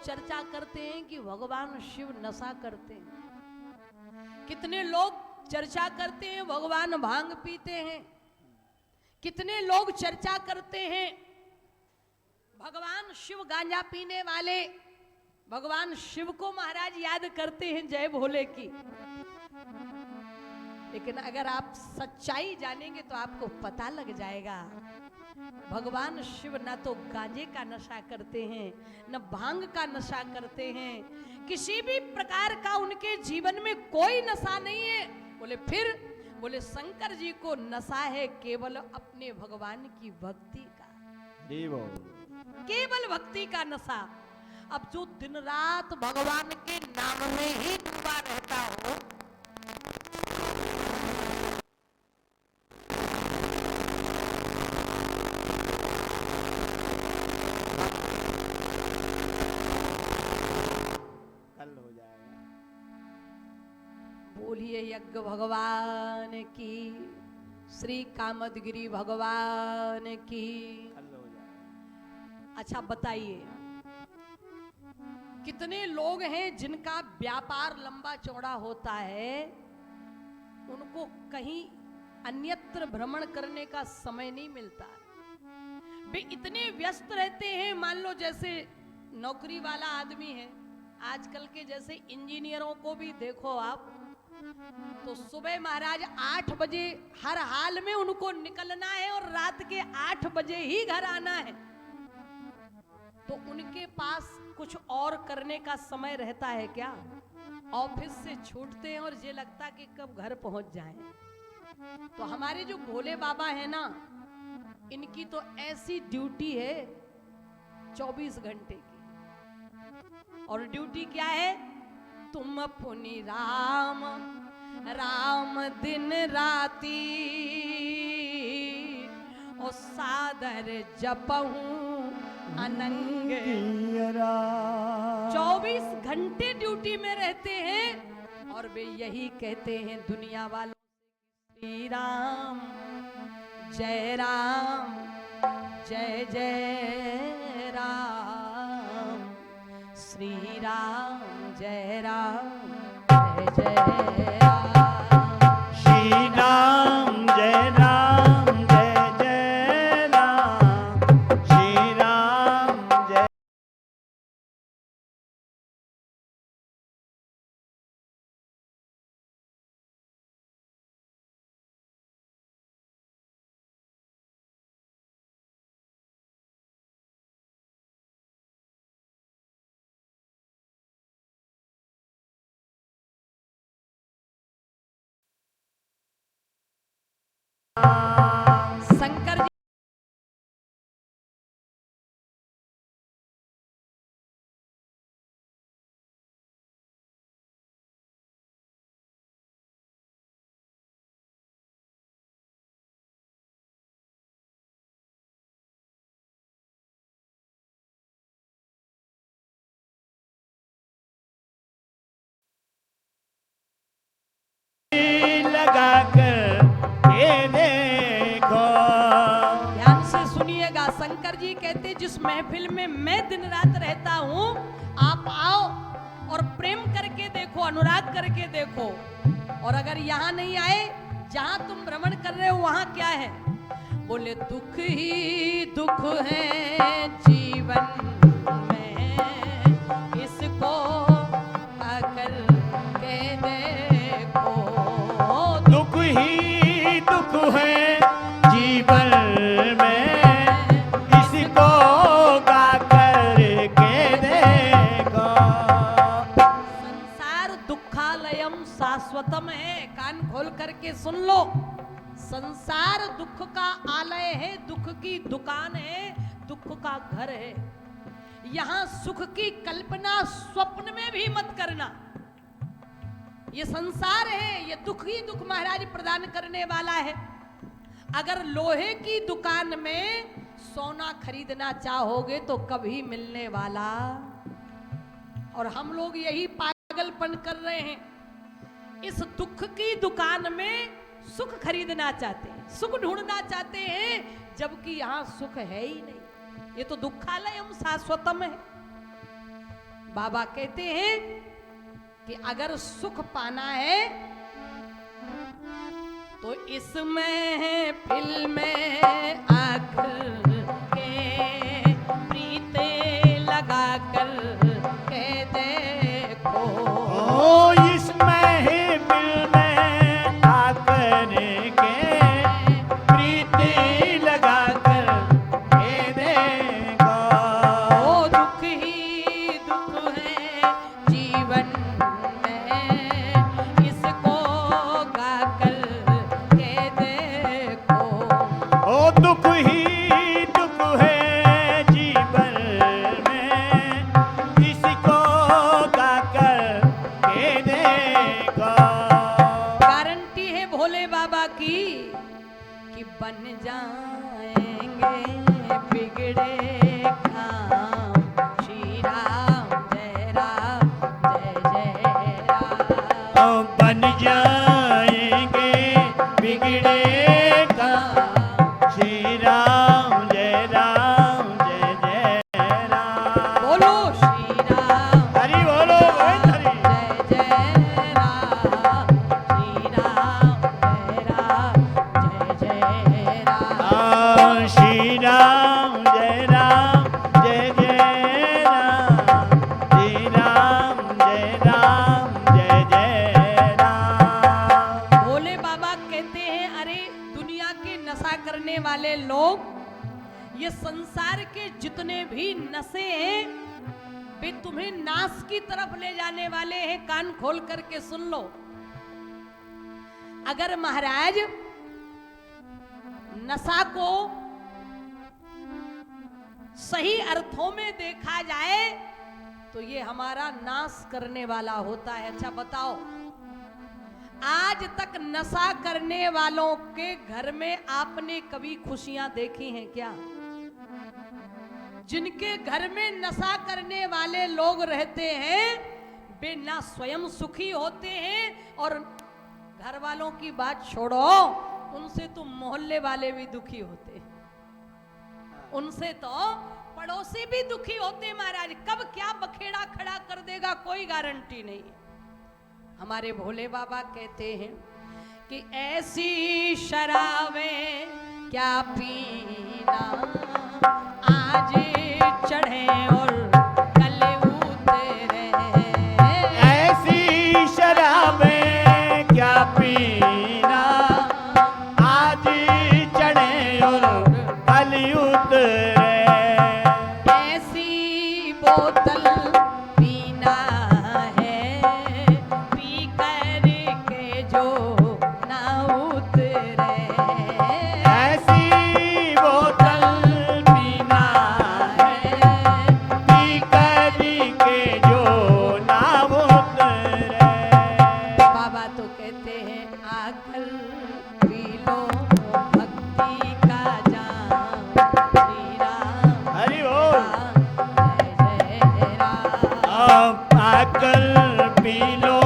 चर्चा करते हैं कि भगवान शिव नशा करते हैं। कितने लोग चर्चा करते हैं भगवान भांग पीते हैं। कितने लोग चर्चा करते हैं भगवान शिव गांजा पीने वाले भगवान शिव को महाराज याद करते हैं जय भोले की, लेकिन अगर आप सच्चाई जानेंगे तो आपको पता लग जाएगा भगवान शिव ना तो गांजे का नशा करते हैं न भांग का नशा करते हैं, किसी भी प्रकार का उनके जीवन में कोई नशा नहीं है। बोले फिर, बोले शंकर जी को नशा है केवल अपने भगवान की भक्ति का, केवल भक्ति का नशा। अब जो दिन रात भगवान के नाम में ही डूबा रहता हो, कल हो जाएगा। बोलिए यज्ञ भगवान की, श्री कामदगिरी भगवान की। कल हो जाएगा। अच्छा बताइए, कितने लोग हैं जिनका व्यापार लंबा चौड़ा होता है, उनको कहीं अन्यत्र भ्रमण करने का समय नहीं मिलता, वे इतने व्यस्त रहते हैं। मान लो जैसे नौकरी वाला आदमी है, आजकल के जैसे इंजीनियरों को भी देखो आप, तो सुबह महाराज 8 बजे हर हाल में उनको निकलना है और रात के 8 बजे ही घर आना है, तो उनके पास कुछ और करने का समय रहता है क्या? ऑफिस से छूटते हैं और ये लगता कि कब घर पहुंच जाएं। तो हमारे जो भोले बाबा है ना, इनकी तो ऐसी ड्यूटी है 24 घंटे की, और ड्यूटी क्या है? तुम पुनि राम राम दिन राती और सादर जपहूं अनंग। 24 घंटे ड्यूटी में रहते हैं और वे यही कहते हैं दुनिया वालों से, श्री राम जय राम जय जय राम, श्री राम जय राम जय जय राम, श्री राम जय राम जय जय राम, श्री राम जय। शंकर जी लगा कर ये देखो। ध्यान से सुनिएगा, शंकर जी कहते जिस महफिल में मैं दिन रात रहता हूँ, आप आओ और प्रेम करके देखो, अनुराग करके देखो। और अगर यहाँ नहीं आए, जहाँ तुम भ्रमण कर रहे हो वहाँ क्या है? बोले दुख ही दुख है जीवन में, इसको आकर के देखो। दुख ही दुख है जीवन में, इसको गा कर के देखो। संसार दुखालयम शाश्वतम है, कान खोल करके सुन लो। संसार दुख का आलय है, दुख की दुकान है, दुख का घर है। यहाँ सुख की कल्पना स्वप्न में भी मत करना। ये संसार है, ये दुख ही दुख महाराज प्रदान करने वाला है। अगर लोहे की दुकान में सोना खरीदना चाहोगे तो कभी मिलने वाला, और हम लोग यही पागलपन कर रहे हैं। इस दुख की दुकान में सुख खरीदना चाहते हैं, सुख ढूंढना चाहते हैं, जबकि यहाँ सुख है ही नहीं। ये तो दुखालयम शाश्वतम है। बाबा कहते हैं कि अगर सुख पाना है तो इसमें फिल्म आकर के प्रीत वाले लोग, ये संसार के जितने भी नशे हैं वे तुम्हें नाश की तरफ ले जाने वाले हैं। कान खोल करके सुन लो। अगर महाराज नशा को सही अर्थों में देखा जाए तो ये हमारा नाश करने वाला होता है। अच्छा बताओ, आज तक नशा करने वालों के घर में आपने कभी खुशियां देखी हैं क्या? जिनके घर में नशा करने वाले लोग रहते हैं वे ना स्वयं सुखी होते हैं, और घर वालों की बात छोड़ो, उनसे तो मोहल्ले वाले भी दुखी होते हैं, उनसे तो पड़ोसी भी दुखी होते। महाराज कब क्या बखेड़ा खड़ा कर देगा कोई गारंटी नहीं। हमारे भोले बाबा कहते हैं कि ऐसी शराबें क्या पीना, आज चढ़े और कल उतरे। ऐसी शराबें क्या पीना, आज चढ़े और कल उतरे। ऐसी बोतल पीना है, पी कर के जो ना उतरे। ऐसी बोतल पीना है, पी कर के जो ना उतरे। बाबा तो कहते हैं आकर पी लो भक्ति का जाम, श्री राम हरि बोल। जय जय राम। आप आकर पी लो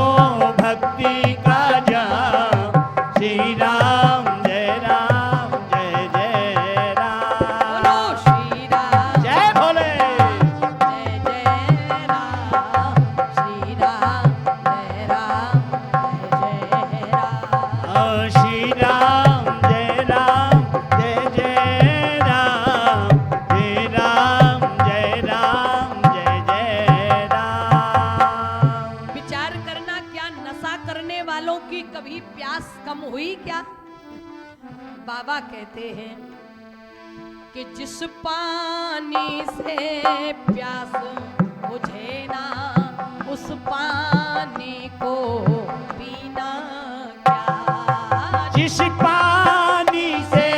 भक्ति का जाम, श्री राम जय राम जय जय राम। बोलो श्री राम जय भोले। जय जय राम, श्री राम जय राम जय जय राम। श्री राम जय राम जय जय राम, श्री राम जय राम जय जय राम। विचार करना, क्या नशा करने वालों की कभी प्यास कम हुई क्या? बाबा कहते हैं कि जिस पानी से प्यास बुझे ना, उस पानी को पीना क्या। जिस पानी से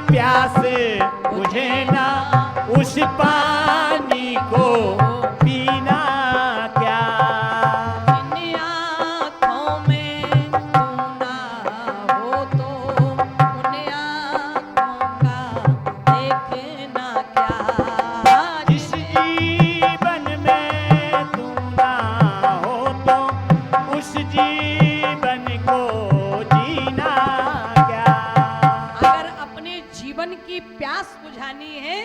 प्यास बुझे ना, उस पानी को पीना क्या। जिन आँखों में तू ना हो तो उन आँखों का देखना क्या। जिस जीवन में तू ना हो तो उस जीवन को जीना क्या। अगर अपने जीवन की प्यास बुझानी है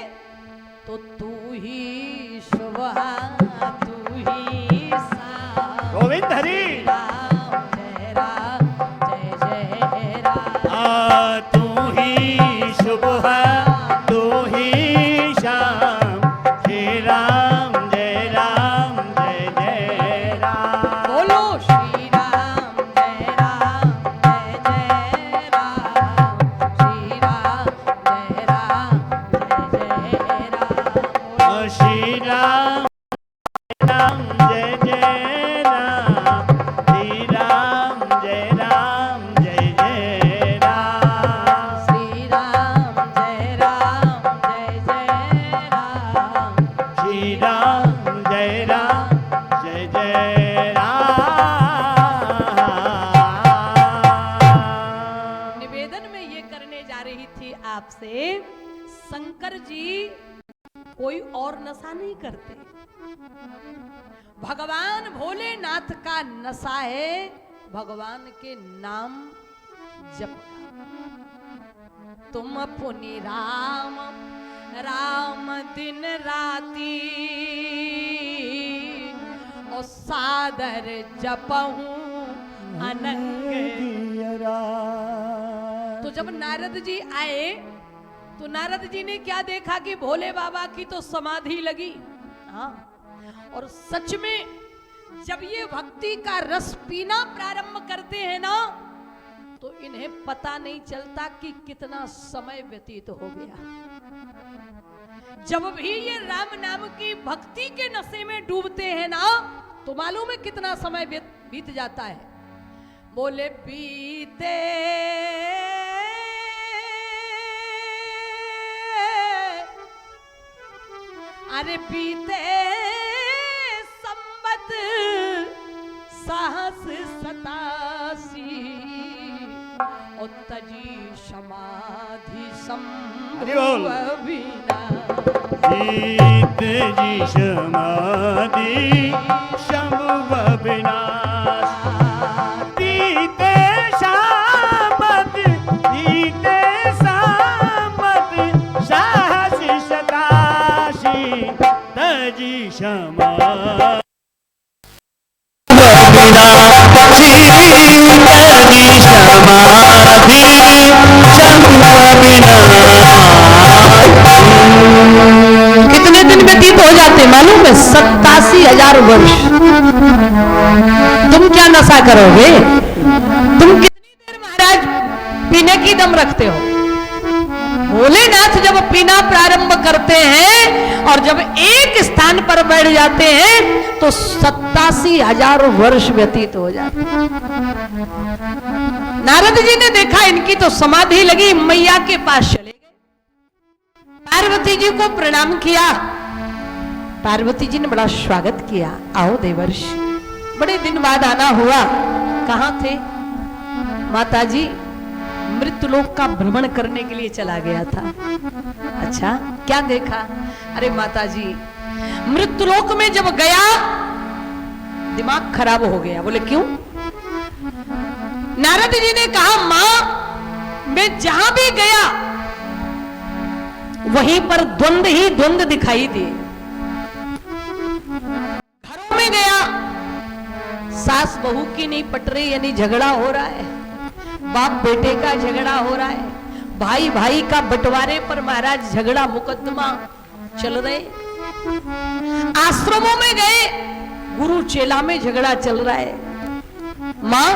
तो तू ही सुबह, तू ही शाम। गोविंद हरि। राम जय राम जय जय राम। तू ही सुबह तू ही शाम, श्री राम जय जय राम। बोलो श्री राम जय जय राम, श्री राम जय जय राम। श्री राम जय जय राम, श्री राम जय जय राम। श्री राम जय जय राम, श्री राम जय जय राम। निवेदन में ये करने जा रही थी आपसे, शंकर जी कोई और नशा नहीं करते। भगवान भोलेनाथ का नशा है भगवान के नाम जप का। तुम पुनि राम राम दिन राती, और सादर जपहूं अनंग। तो जब नारद जी आए तो नारद जी ने क्या देखा कि भोले बाबा की तो समाधि लगी। हाँ, और सच में जब ये भक्ति का रस पीना प्रारंभ करते हैं ना, तो इन्हें पता नहीं चलता कि कितना समय व्यतीत हो गया। जब भी ये राम नाम की भक्ति के नशे में डूबते हैं ना, तो मालूम है कितना समय बीत जाता है। बोले बीते अरे बीते संबत साहस 87 तजी समाधि संभविना जीत जी समाधि शंभु विनाश बीते सामत साहस 87 तजी समाधि कितने दिन व्यतीत हो जाते मालूम है? 87,000 वर्ष। तुम क्या नशा करोगे? तुम कितनी देर महाराज पीने की दम रखते हो? भोलेनाथ जब पीना प्रारंभ करते हैं और जब एक स्थान पर बैठ जाते हैं तो 87,000 वर्ष व्यतीत हो जाते हैं। नारद जी ने देखा इनकी तो समाधि लगी, मैया के पास चले गए, पार्वती जी को प्रणाम किया। पार्वती जी ने बड़ा स्वागत किया, आओ देवर्षि, बड़े दिन बाद आना हुआ, कहां थे? माता जी मृत्युलोक का भ्रमण करने के लिए चला गया था। अच्छा, क्या देखा? अरे माता जी, मृत्युलोक में जब गया दिमाग खराब हो गया। बोले क्यों? नारद जी ने कहा, मां मैं जहां भी गया वहीं पर द्वंद ही द्वंद दिखाई दिए। घरों में गया, सास बहू की नहीं पट रही, यानी झगड़ा हो रहा है, बाप बेटे का झगड़ा हो रहा है, भाई भाई का बंटवारे पर महाराज झगड़ा मुकदमा चल रहे। आश्रमों में गए, गुरु चेला में झगड़ा चल रहा है। मां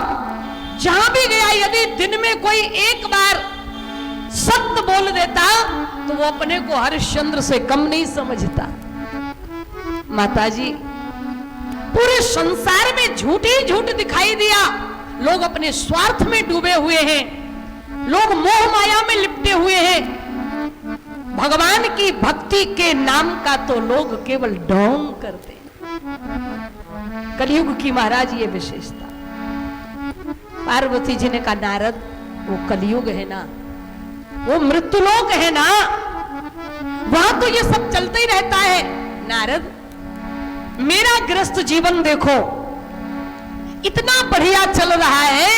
जहां भी गया, यदि दिन में कोई एक बार सत्य बोल देता तो वो अपने को हरिश्चंद्र से कम नहीं समझता। माताजी, पूरे संसार में झूठ ही झूठ दिखाई दिया। लोग अपने स्वार्थ में डूबे हुए हैं, लोग मोह माया में लिपटे हुए हैं। भगवान की भक्ति के नाम का तो लोग केवल ढोंग करते हैं। कलयुग की महाराज ये विशेषता। पार्वती जी ने कहा, नारद वो कलयुग है ना, वो मृत्युलोक है ना, वहां तो ये सब चलता ही रहता है। नारद, मेरा गृहस्थ जीवन देखो, इतना बढ़िया चल रहा है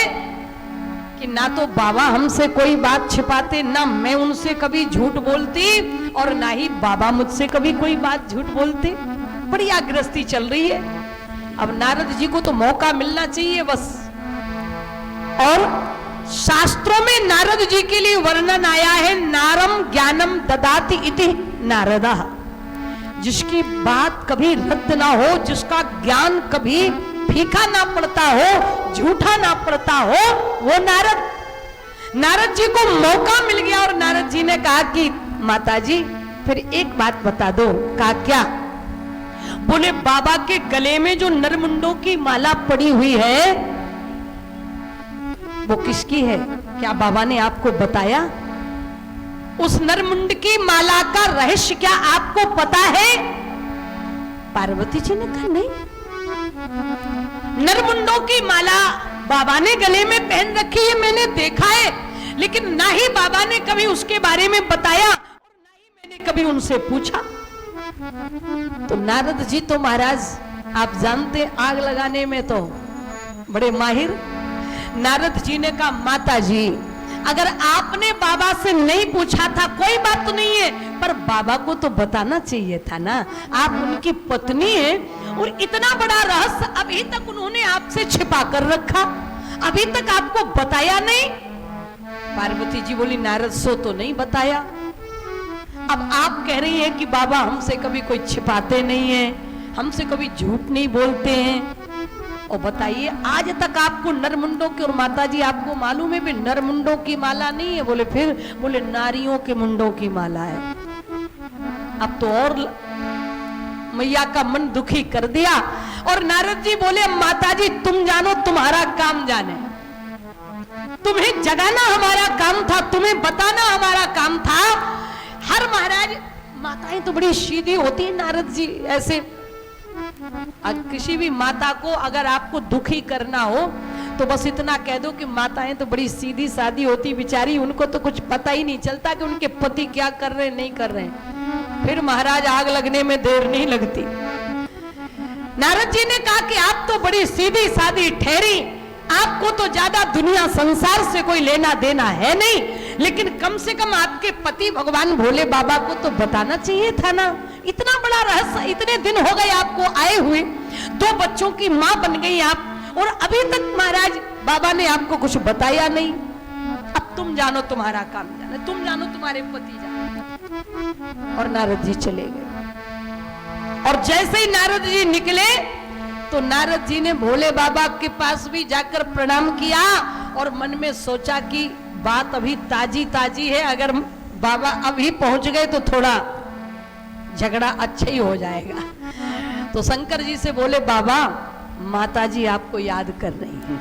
कि ना तो बाबा हमसे कोई बात छिपाते, ना मैं उनसे कभी झूठ बोलती, और ना ही बाबा मुझसे कभी कोई बात झूठ बोलते। बढ़िया गृहस्थी चल रही है। अब नारद जी को तो मौका मिलना चाहिए बस। और शास्त्रों में नारद जी के लिए वर्णन आया है, नारम ज्ञानम ददाति इति नारदा। जिसकी बात कभी रद्द ना हो, जिसका ज्ञान कभी फीका ना पड़ता हो, झूठा ना पड़ता हो, वो नारद। नारद जी को मौका मिल गया और नारद जी ने कहा कि माताजी फिर एक बात बता दो। कहा क्या? बोले बाबा के गले में जो नरमुंडों की माला पड़ी हुई है वो किसकी है? क्या बाबा ने आपको बताया? उस नरमुंड की माला का रहस्य क्या आपको पता है? पार्वती जी ने कहा नहीं, नरमुंडों की माला बाबा ने गले में पहन रखी है, मैंने देखा है, लेकिन ना ही बाबा ने कभी उसके बारे में बताया और ना ही मैंने कभी उनसे पूछा। तो नारद जी तो महाराज आप जानते, आग लगाने में तो बड़े माहिर। नारद जी ने कहा, माता जी अगर आपने बाबा से नहीं पूछा था कोई बात तो नहीं है, पर बाबा को तो बताना चाहिए था ना, आप उनकी पत्नी हैं और इतना बड़ा रहस्य अभी तक उन्होंने आपसे छिपा कर रखा, अभी तक आपको बताया नहीं। पार्वती जी बोली, नारद सो तो नहीं बताया। अब आप कह रही हैं कि बाबा हमसे कभी कोई छिपाते नहीं है, हमसे कभी झूठ नहीं बोलते हैं। और बताइए आज तक आपको नरमुंडों की, और माता जी आपको मालूम है भी नरमुंडों की माला नहीं है? बोले फिर? बोले नारियों के मुंडों की माला है। अब तो और मैया का मन दुखी कर दिया। और नारद जी बोले माता जी तुम जानो तुम्हारा काम जाने, तुम्हें जगाना हमारा काम था, तुम्हें बताना हमारा काम था। हर महाराज माताएं तो बड़ी सीधी होती है नारद जी, ऐसे किसी भी माता को अगर आपको दुखी करना हो तो बस इतना कह दो कि माताएं तो बड़ी सीधी सादी होती बेचारी, उनको तो कुछ पता ही नहीं चलता कि उनके पति क्या कर रहे नहीं कर रहे, फिर महाराज आग लगने में देर नहीं लगती। नारद जी ने कहा कि आप तो बड़ी सीधी सादी ठहरी, आपको तो ज्यादा दुनिया संसार से कोई लेना देना है नहीं, लेकिन कम से कम आपके पति भगवान भोले बाबा को तो बताना चाहिए था ना। इतना बड़ा रहस्य, इतने दिन हो गए आपको आए हुए, 2 बच्चों की मां बन गई आप, और अभी तक महाराज बाबा ने आपको कुछ बताया नहीं। अब तुम जानो तुम्हारा काम जाने, तुम जानो तुम्हारे पति जाने। और नारद जी चले गए। और जैसे ही नारद जी निकले तो नारद जी ने भोले बाबा के पास भी जाकर प्रणाम किया और मन में सोचा कि बात अभी ताजी ताजी है, अगर बाबा अभी पहुंच गए तो थोड़ा झगड़ा अच्छा ही हो जाएगा। तो शंकर जी से बोले बाबा माता जी आपको याद कर रही हैं।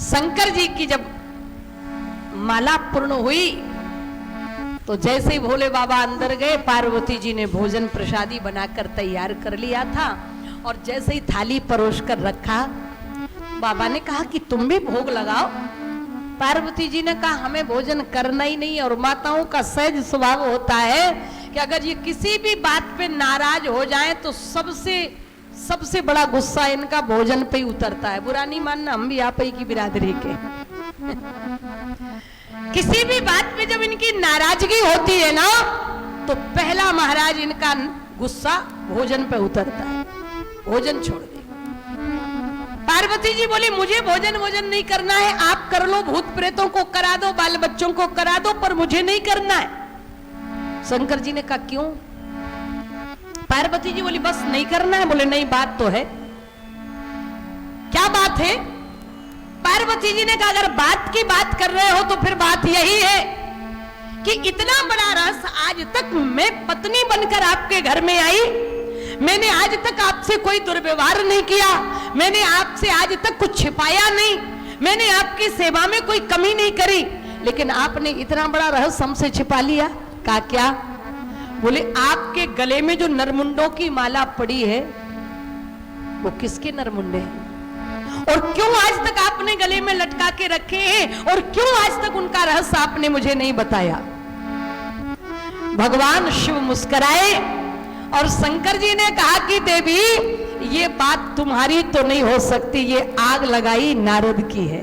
शंकर जी की जब माला पूर्ण हुई तो जैसे ही भोले बाबा अंदर गए, पार्वती जी ने भोजन प्रसादी बनाकर तैयार कर लिया था और जैसे ही थाली परोस कर रखा, बाबा ने कहा कि तुम भी भोग लगाओ। पार्वती जी ने कहा हमें भोजन करना ही नहीं, और माताओं का सहज स्वभाव होता है कि अगर ये किसी भी बात पे नाराज हो जाए तो सबसे बड़ा गुस्सा इनका भोजन पे ही उतरता है। बुरा नहीं मानना, हम भी आप ही की बिरादरी के। किसी भी बात पे जब इनकी नाराजगी होती है ना तो पहला महाराज इनका गुस्सा भोजन पे उतरता है, भोजन छोड़ दे। पार्वती जी बोली मुझे भोजन नहीं करना है, आप कर लो, भूत प्रेतों को करा दो, बाल बच्चों को करा दो, पर मुझे नहीं करना है। शंकर जी ने कहा क्यों? पार्वती जी बोली बस नहीं करना है। बोले नहीं, बात तो है। क्या बात है? पार्वती जी ने कहा अगर बात की बात कर रहे हो तो फिर बात यही है कि इतना बड़ा रहस्य आज तक मैं पत्नी बनकर आपके घर में आई, मैंने आज तक आपसे कोई दुर्व्यवहार नहीं किया, मैंने आपसे आज तक कुछ छिपाया नहीं, मैंने आपकी सेवा में कोई कमी नहीं करी, लेकिन आपने इतना बड़ा रहस्य हमसे छिपा लिया। कहा क्या? बोले आपके गले में जो नरमुंडों की माला पड़ी है वो किसके नरमुंडे हैं, और क्यों आज तक आपने गले में लटका के रखे हैं, और क्यों आज तक उनका रहस्य आपने मुझे नहीं बताया? भगवान शिव मुस्कुराए और शंकर जी ने कहा कि देवी ये बात तुम्हारी तो नहीं हो सकती, ये आग लगाई नारद की है।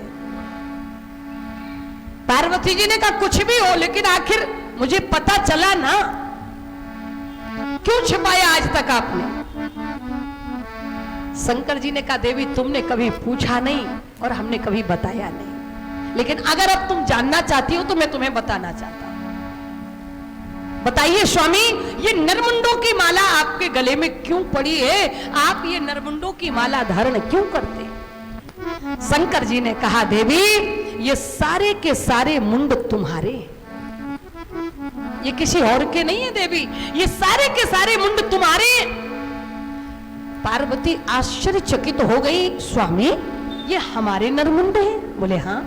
पार्वती जी ने कहा कुछ भी हो, लेकिन आखिर मुझे पता चला ना, क्यों छिपाया आज तक आपने? शंकर जी ने कहा देवी तुमने कभी पूछा नहीं और हमने कभी बताया नहीं, लेकिन अगर अब तुम जानना चाहती हो तो मैं तुम्हें बताना चाहता हूं। बताइए स्वामी, ये नरमुंडों की माला आपके गले में क्यों पड़ी है? आप ये नरमुंडों की माला धारण क्यों करते? शंकर जी ने कहा देवी ये सारे के सारे मुंड तुम्हारे, ये किसी और के नहीं है देवी, ये सारे के सारे मुंड तुम्हारे। पार्वती आश्चर्यचकित हो गई, स्वामी ये हमारे नरमुंड हैं? बोले हाँ।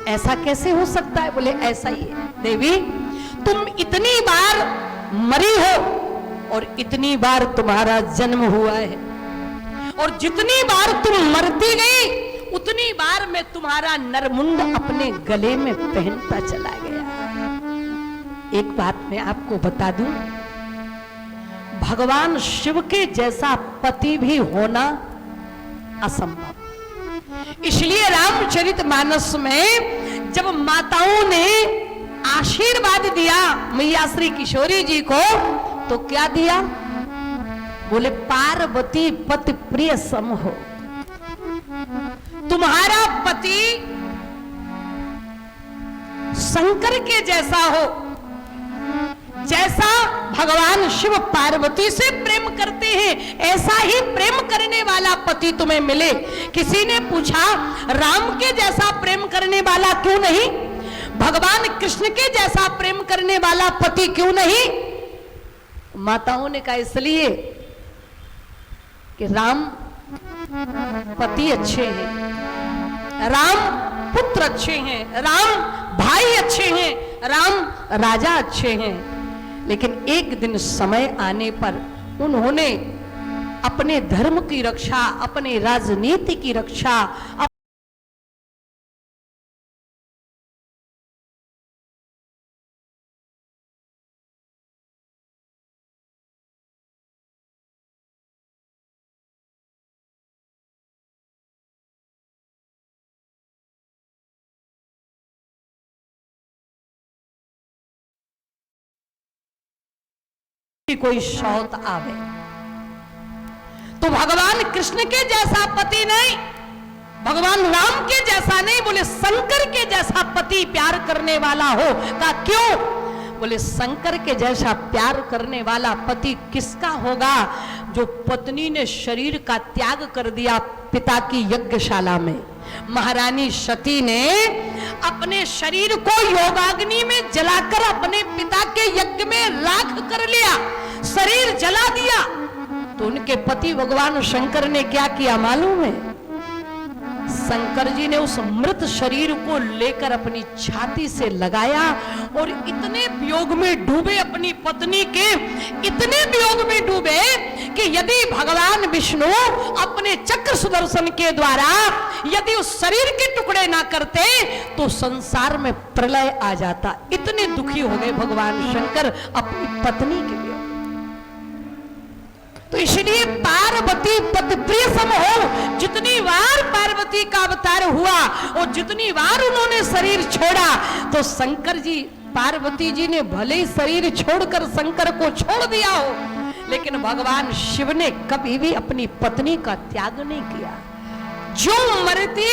ऐसा कैसे हो सकता है? बोले ऐसा ही है देवी, तुम इतनी बार मरी हो और इतनी बार तुम्हारा जन्म हुआ है, और जितनी बार तुम मरती गई उतनी बार मैं तुम्हारा नरमुंड अपने गले में पहनता चला गया। एक बात मैं आपको बता दूं, भगवान शिव के जैसा पति भी होना असंभव। इसलिए रामचरितमानस में जब माताओं ने आशीर्वाद दिया मैया श्री किशोरी जी को तो क्या दिया? बोले पार्वती पति प्रिय सम हो, तुम्हारा पति शंकर के जैसा हो, जैसा भगवान शिव पार्वती से प्रेम करते हैं ऐसा ही प्रेम करने वाला पति तुम्हें मिले। किसी ने पूछा राम के जैसा प्रेम करने वाला क्यों नहीं, भगवान कृष्ण के जैसा प्रेम करने वाला पति क्यों नहीं? माताओं ने कहा इसलिए कि राम पति अच्छे हैं, राम पुत्र अच्छे हैं, राम भाई अच्छे हैं, राम राजा अच्छे हैं। लेकिन एक दिन समय आने पर उन्होंने अपने धर्म की रक्षा, अपने राजनीति की रक्षा, कोई शौत आवे तो भगवान कृष्ण के जैसा पति नहीं, भगवान राम के जैसा नहीं, बोले शंकर के जैसा पति प्यार करने वाला हो। का क्यों? बोले शंकर के जैसा प्यार करने वाला पति किसका होगा? जो पत्नी ने शरीर का त्याग कर दिया पिता की यज्ञशाला में। महारानी सती ने अपने शरीर को योगाग्नि में जलाकर अपने पिता के यज्ञ में राख कर लिया, शरीर जला दिया। तो उनके पति भगवान शंकर ने क्या किया मालूम है? शंकर जी ने उस मृत शरीर को लेकर अपनी छाती से लगाया और इतने वियोग में डूबे, अपनी पत्नी के इतने वियोग में डूबे कि यदि भगवान विष्णु अपने चक्र सुदर्शन के द्वारा यदि उस शरीर के टुकड़े ना करते तो संसार में प्रलय आ जाता। इतने दुखी हो गए भगवान शंकर अपनी पत्नी के लिए। तो इसलिए पार्वती पति प्रिय सम हो। जितनी बार पार्वती का अवतार हुआ और जितनी बार उन्होंने शरीर छोड़ा तो शंकर जी, पार्वती जी ने भले ही शरीर छोड़कर शंकर को छोड़ दिया हो, लेकिन भगवान शिव ने कभी भी अपनी पत्नी का त्याग नहीं किया। जो मरती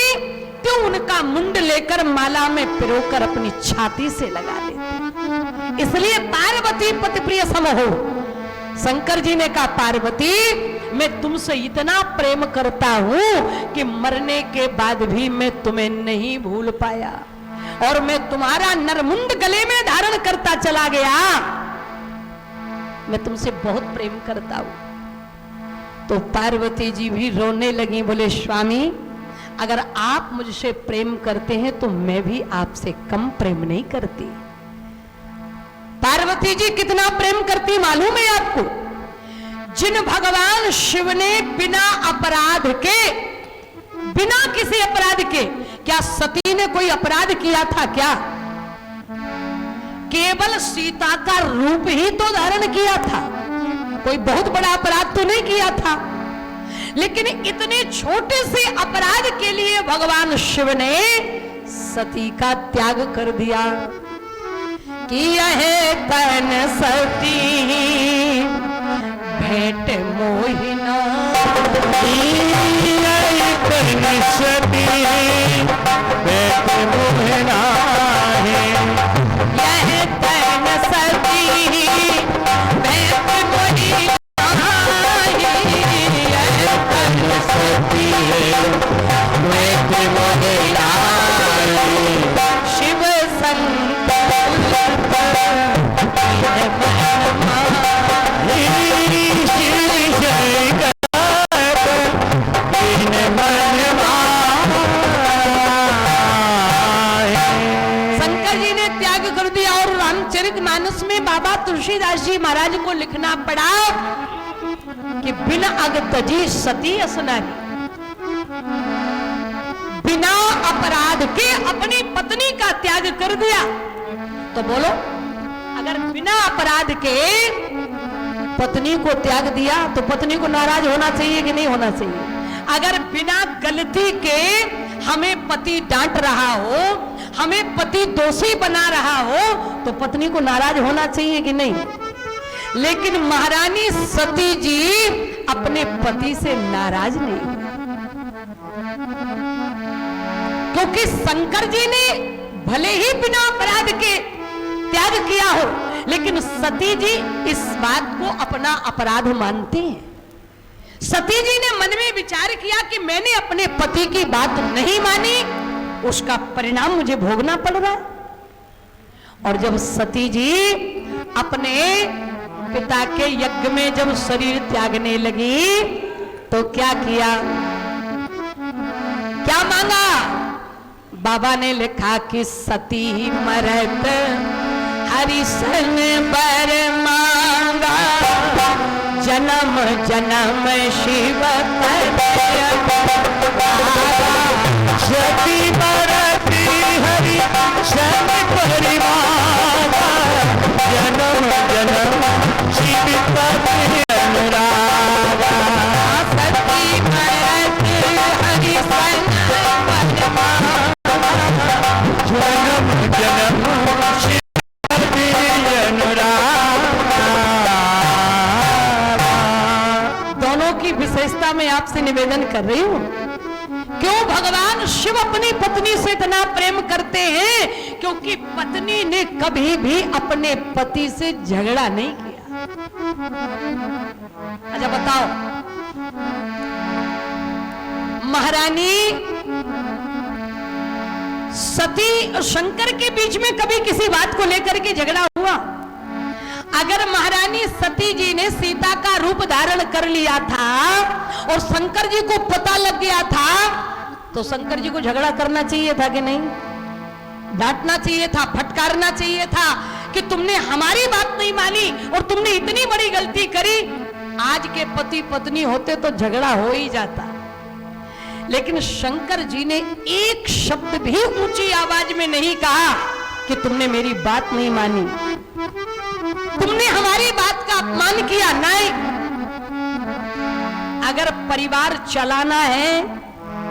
तो उनका मुंड लेकर माला में पिरोकर अपनी छाती से लगा लेते। इसलिए पार्वती पति प्रिय सम हो। शंकर जी ने कहा पार्वती मैं तुमसे इतना प्रेम करता हूं कि मरने के बाद भी मैं तुम्हें नहीं भूल पाया और मैं तुम्हारा नरमुंड गले में धारण करता चला गया। मैं तुमसे बहुत प्रेम करता हूं। तो पार्वती जी भी रोने लगी, बोले स्वामी अगर आप मुझसे प्रेम करते हैं तो मैं भी आपसे कम प्रेम नहीं करती। पार्वती जी कितना प्रेम करती मालूम है आपको? जिन भगवान शिव ने बिना अपराध के, बिना किसी अपराध के, क्या सती ने कोई अपराध किया था क्या? केवल सीता का रूप ही तो धारण किया था, कोई बहुत बड़ा अपराध तो नहीं किया था। लेकिन इतने छोटे से अपराध के लिए भगवान शिव ने सती का त्याग कर दिया। किया है तन सती भेंट मोहिना, किया है तन सती भेंट मोहिना है। यह तन सती भेंट मोहिना है, यह तन सती भेंट मोहिना है। शिव संत मानस में बाबा तुलसीदास जी महाराज को लिखना पड़ा कि बिना अग तजी सती असनाही, बिना अपराध के अपनी पत्नी का त्याग कर दिया। तो बोलो अगर बिना अपराध के पत्नी को त्याग दिया तो पत्नी को नाराज होना चाहिए कि नहीं होना चाहिए? अगर बिना गलती के हमें पति डांट रहा हो, हमें पति दोषी बना रहा हो तो पत्नी को नाराज होना चाहिए कि नहीं? लेकिन महारानी सती जी अपने पति से नाराज नहीं हुई, क्योंकि शंकर जी ने भले ही बिना अपराध के त्याग किया हो, लेकिन सती जी इस बात को अपना अपराध मानती हैं। सती जी ने मन में विचार किया कि मैंने अपने पति की बात नहीं मानी, उसका परिणाम मुझे भोगना पड़ रहा है। और जब सती जी अपने पिता के यज्ञ में जब शरीर त्यागने लगी तो क्या किया, क्या मांगा? बाबा ने लिखा कि सती मरत हरिसन बर मांगा, जन्म जन्म शिव सती मरती हरि शन पर मांगा, जन्म जन्म शिव पति अनुरागा। सती मरत हरिसन बर मांगा, जन्म जन्म शिव पति अनुरागा। दोनों की विशेषता में आपसे निवेदन कर रही हूं। क्यों भगवान शिव अपनी पत्नी से इतना प्रेम करते हैं? क्योंकि पत्नी ने कभी भी अपने पति से झगड़ा नहीं किया। अच्छा बताओ, महारानी सती और शंकर के बीच में कभी किसी बात को लेकर के झगड़ा हुआ? अगर महारानी सती जी ने सीता का रूप धारण कर लिया था और शंकर जी को पता लग गया था, तो शंकर जी को झगड़ा करना चाहिए था कि नहीं? डांटना चाहिए था, फटकारना चाहिए था कि तुमने हमारी बात नहीं मानी और तुमने इतनी बड़ी गलती करी। आज के पति पत्नी होते तो झगड़ा हो ही जाता, लेकिन शंकर जी ने एक शब्द भी ऊंची आवाज में नहीं कहा कि तुमने मेरी बात नहीं मानी, तुमने हमारी बात का अपमान किया। नहीं, अगर परिवार चलाना है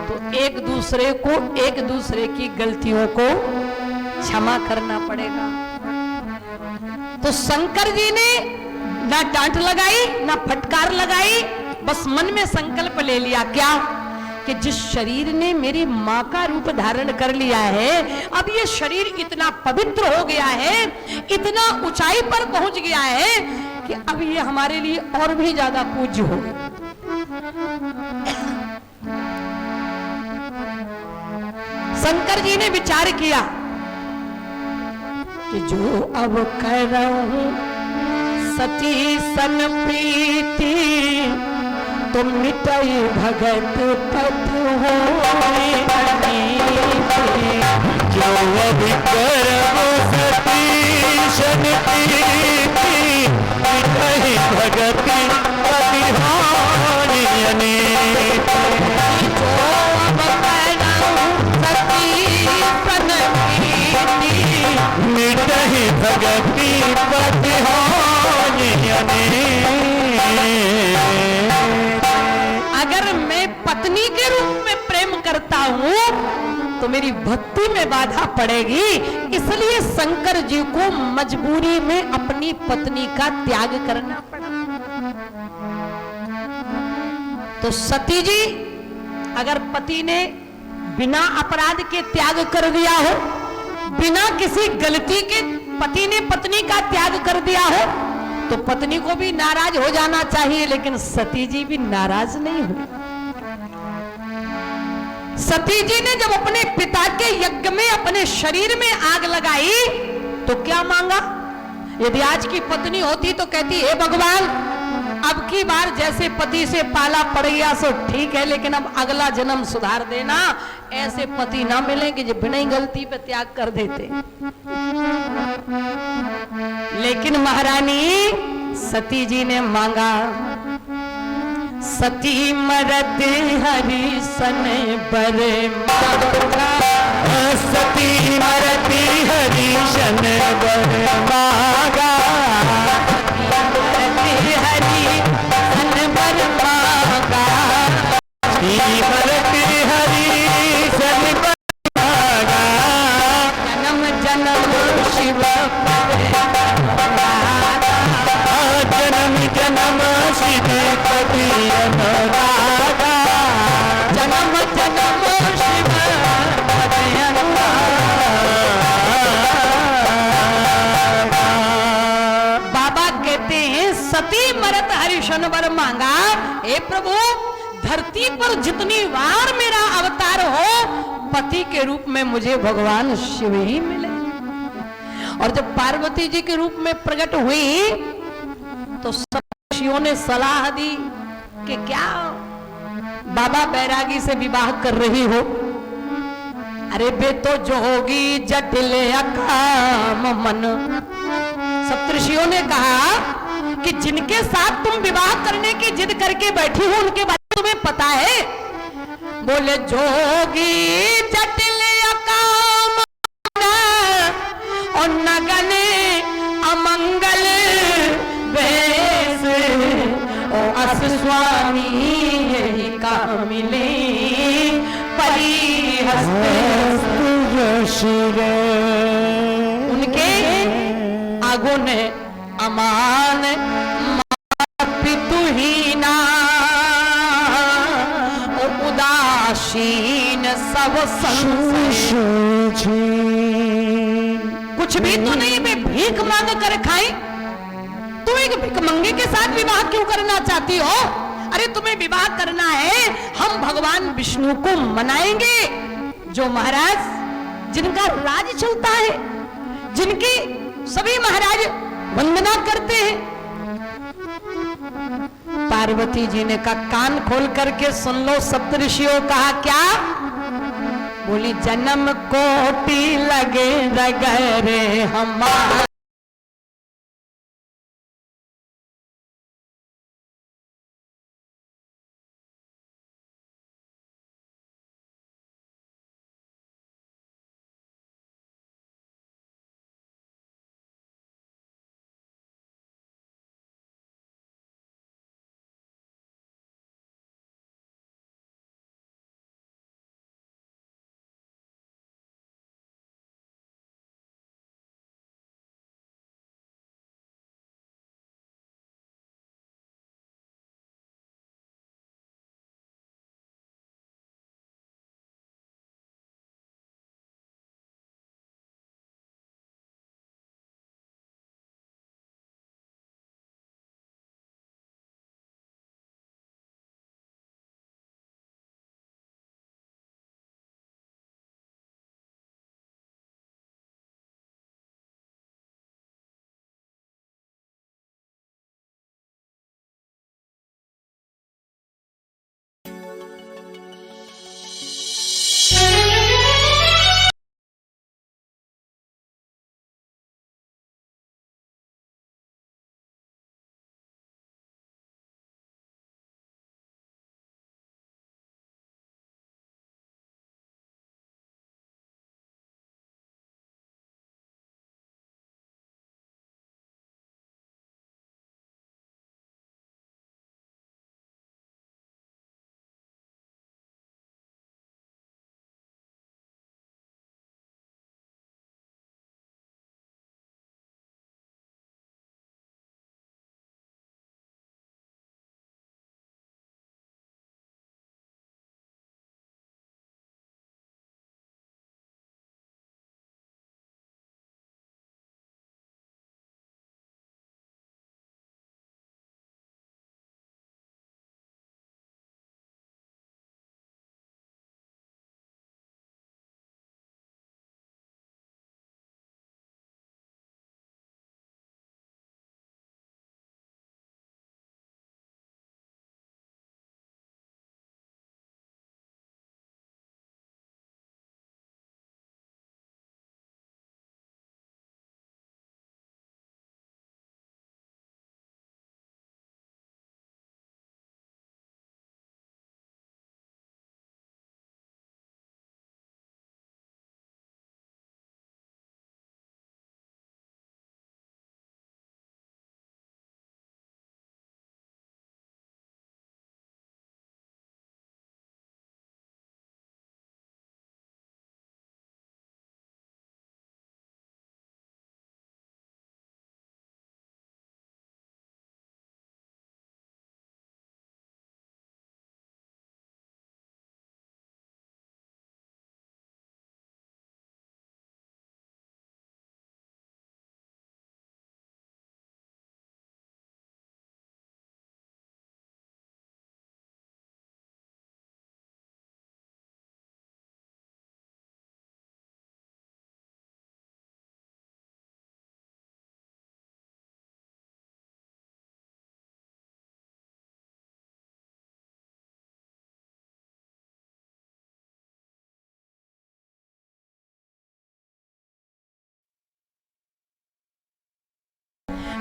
तो एक दूसरे को, एक दूसरे की गलतियों को क्षमा करना पड़ेगा। तो शंकर जी ने ना डांट लगाई ना फटकार लगाई, बस मन में संकल्प ले लिया, क्या कि जिस शरीर ने मेरी मां का रूप धारण कर लिया है, अब ये शरीर इतना पवित्र हो गया है, इतना ऊंचाई पर पहुंच गया है कि अब ये हमारे लिए और भी ज्यादा पूज्य हो गया। शंकर जी ने विचार किया कि जो अब करऊं सती सन प्रीति, तुम मिटाई भगत पथ हो जो अभी करबो सती शन प्रीति, मिटाई भगति पति हानि अनेक। जो अब करऊं सती सन प्रीति, मिटाई भगति पति हानि अनेक। अगर मैं पत्नी के रूप में प्रेम करता हूं तो मेरी भक्ति में बाधा पड़ेगी, इसलिए शंकर जी को मजबूरी में अपनी पत्नी का त्याग करना पड़ा। तो सती जी, अगर पति ने बिना अपराध के त्याग कर दिया हो, बिना किसी गलती के पति ने पत्नी का त्याग कर दिया हो, तो पत्नी को भी नाराज हो जाना चाहिए, लेकिन सती जी भी नाराज नहीं हुई। सती जी ने जब अपने पिता के यज्ञ में अपने शरीर में आग लगाई तो क्या मांगा? यदि आज की पत्नी होती तो कहती, हे भगवान, अब की बार जैसे पति से पाला पड़ गया सो ठीक है, लेकिन अब अगला जन्म सुधार देना, ऐसे पति ना मिलेंगे जो बिना ही गलती पे त्याग कर देते। लेकिन महारानी सती जी ने मांगा, सती मरत हरि सन बर मांगा, सती मरती हरि शन बर मांगा, हरि सन बर मांगा, मरती हरि सन बर मांगा। जन्म जन्म शिव जन्म जन्म शिव पति अनुरागा, जन्म जन्म शिव पति अनुरागा। बाबा कहते हैं सती मरत हरि दर्शन वर मांगा, हे प्रभु धरती पर जितनी बार मेरा अवतार हो, पति के रूप में मुझे भगवान शिव ही मिले। और जब पार्वती जी के रूप में प्रकट हुई तो सब ऋषियों ने सलाह दी कि क्या बाबा बैरागी से विवाह कर रही हो? अरे बे तो जोगी जटिल अकाम मन। सप्तऋषियों ने कहा कि जिनके साथ तुम विवाह करने की जिद करके बैठी हो उनके बारे में तुम्हें पता है? बोले जोगी जटिल अकाम और नगन अमंगल वेश ओ अस स्वामी यही काम मिले परी उनके आगुन अमान पितुहीना और उदासीन सब कुछ भी तो नहीं, मैं भीख मांग कर खाई। तू एक भिखमंगे के साथ विवाह क्यों करना चाहती हो? अरे तुम्हें विवाह करना है, हम भगवान विष्णु को मनाएंगे, जो महाराज जिनका राज चलता है, जिनकी सभी महाराज वंदना करते हैं। पार्वती जी ने कहा कान खोल करके सुन लो। सप्तऋषियों कहा क्या? बोली जन्म कोटि लगे रगरे हमारे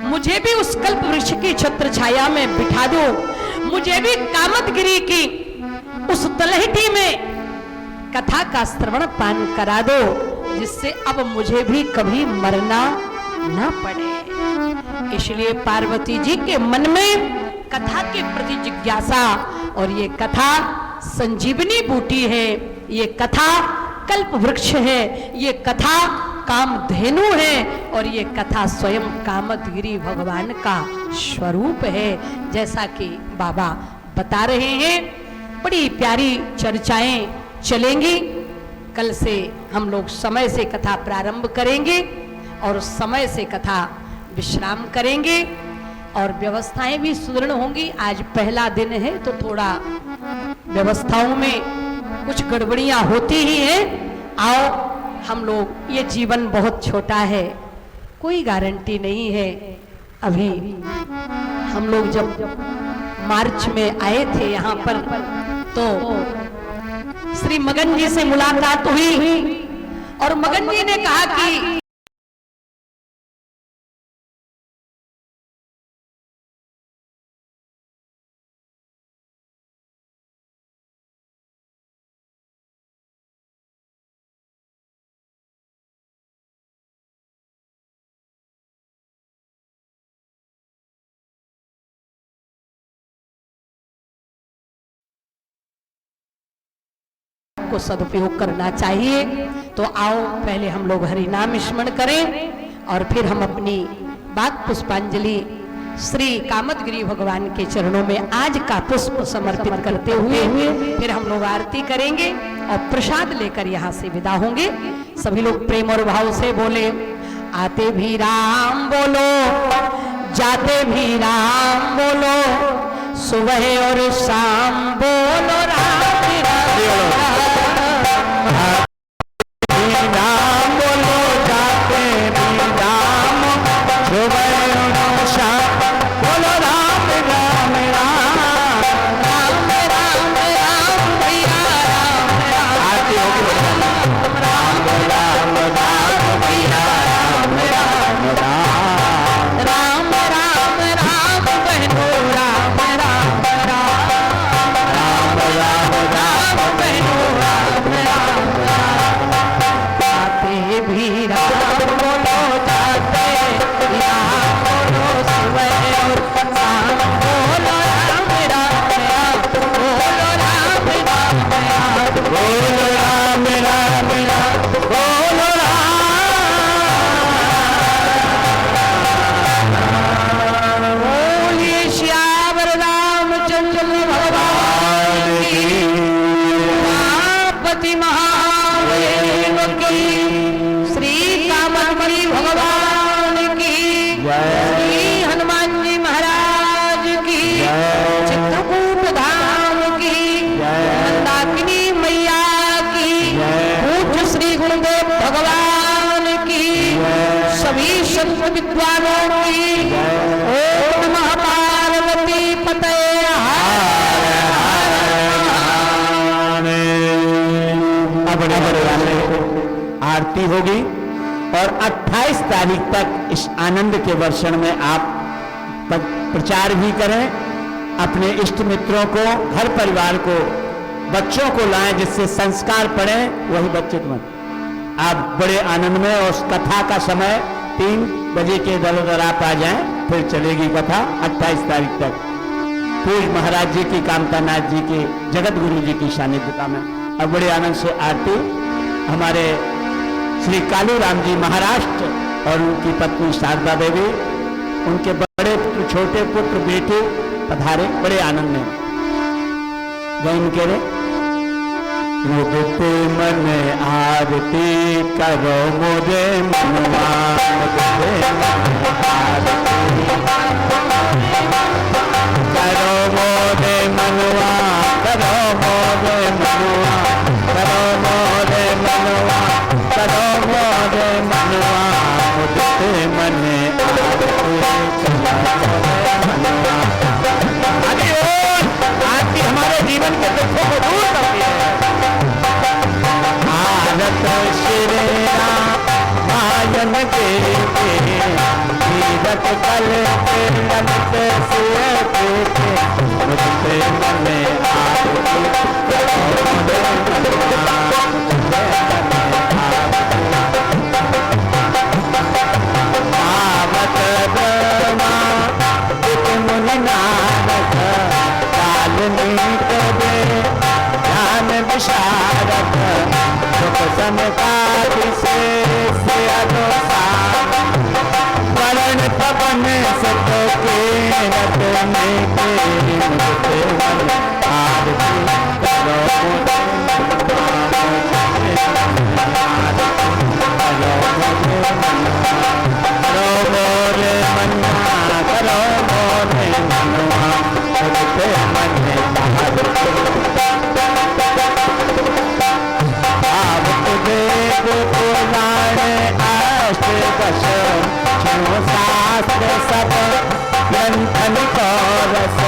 मुझे भी उस कल्प वृक्ष की छत्र छाया में बिठा दो, मुझे भी कामतगिरी की उस तलहटी में कथा का श्रवण पान करा दो, जिससे अब मुझे भी कभी मरना ना पड़े। इसलिए पार्वती जी के मन में कथा के प्रति जिज्ञासा, और ये कथा संजीवनी बूटी है, ये कथा कल्प वृक्ष है, ये कथा कामधेनु है, और ये कथा स्वयं कामतगिरी भगवान का स्वरूप है। जैसा कि बाबा बता रहे हैं, बड़ी प्यारी चर्चाएं चलेंगी। कल से हम लोग समय से कथा प्रारंभ करेंगे और समय से कथा विश्राम करेंगे, और व्यवस्थाएं भी सुदृढ़ होंगी। आज पहला दिन है तो थोड़ा व्यवस्थाओं में कुछ गड़बड़ियां होती ही हैं। आओ हम लोग, ये जीवन बहुत छोटा है, कोई गारंटी नहीं है। अभी हम लोग जब मार्च में आए थे यहाँ पर, तो श्री मगन जी से मुलाकात हुई, और मगन जी ने कहा कि को सदुपयोग करना चाहिए। तो आओ पहले हम लोग हरि नाम स्मरण करें, और फिर हम अपनी बात पुष्पांजलि श्री कामतगिरी भगवान के चरणों में आज का पुष्प समर्पित करते हुए फिर हम लोग आरती करेंगे और प्रसाद लेकर यहाँ से विदा होंगे। सभी लोग प्रेम और भाव से बोले, आते भी राम बोलो, जाते भी राम बोलो, सुबह और शाम बोलो राम राम बोलो, जाते भी राम, सुबह और शाम बोलो राम राम राम, राम राम राम भैया राम राम, आरती होगी। राम राम राम भैया राम राम राम, राम राम राम बहनो राम राम राम, राम राम राम बहनो राम राम राम, आते भी राम बोलो, जाते भी राम बोलो, सुबह और शाम बोलो राम राम राम, बोलो राम राम राम, बोलो राम राम राम, बोलो बोलिए श्यावर रामचंद्र भगवान की, उमापति महादेव की, श्री कामतगिरी भगवान की, श्री हनुमान जी महाराज की, चित्रकूट धाम की, मंदाकिनी मैया की, पूज्य श्री गुरुदेव भगवान की, सभी संत विद्वानों की, ओम नमः पार्वती पतये आरती होगी और 28 तारीख तक इस आनंद के वर्षण में आप प्रचार भी करें, अपने इष्ट मित्रों को, घर परिवार को, बच्चों को लाएं, जिससे संस्कार पड़े, वही बच्चे तुम्हें। आप बड़े आनंद में, और कथा का समय 3 बजे के दर आप आ जाएं, फिर चलेगी कथा 28 तारीख तक पूज्य महाराज जी की, कामता नाथ जी की, जगत गुरु जी की सानिध्यता में। अब बड़े आनंद से आरती हमारे श्री कालू राम जी महाराष्ट्र और उनकी पत्नी शारदा देवी, उनके बड़े पुत्र, छोटे पुत्र, बेटे पधारे बड़े आनंद में। गए के रे मुझते मन आरती करो, मुझे मनवा मुझते करो, मोरे मनवा करो, मोरे मनवा करो, मोरे मनवा करो, मोरे मनवा मुझते मन आरती हमारे जीवन के दुखों को दूर करती है। भारत श्री राम मायन के रख कल के ललित सिय के मुझसे मने आपकी करो मोरे मनवा मुझसे मने आवत ब्रह्मा एक मुनि नानक कालनीक दे ज्ञान विशारद सुख समकादि से अनुसार वरण पवन सत के रटने के मुझसे मन आरती करो मोरे मनवा करो मोरे मनवा मुझसे मन आरती वेद पुराण अष्ट दश छो शास्त्र सब ग्रंथन को रस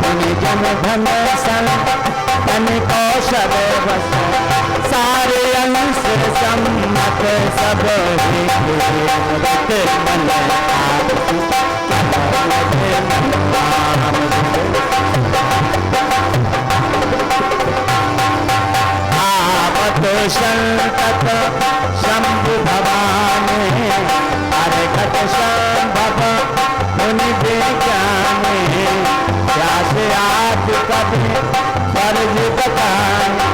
मुनि जन धन सन तन को शब बस सारे अंश सम्मत सब हित मन आरती संतत शंभु भवाने अर्घट संभव मुनि विज्ञाने व्यास आदि कवि फर्ज बताने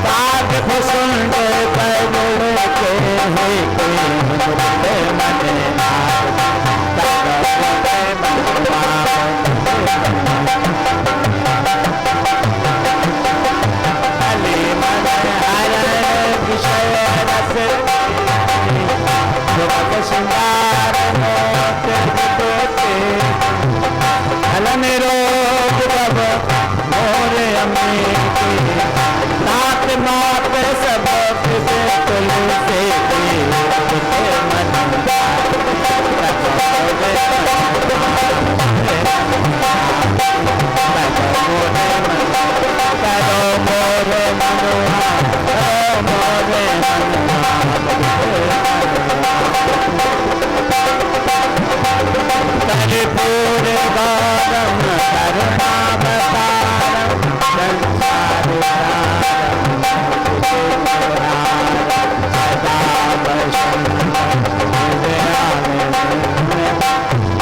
काग भुसुंड करुण के मुझसे मने श्रृंगार हलन रोग रब मोरे अमीर नाथ मात सब तुलसे मन करो मोरे मनवा करो मोरे कर्पूर गौरम करुणावतारम संसार सदा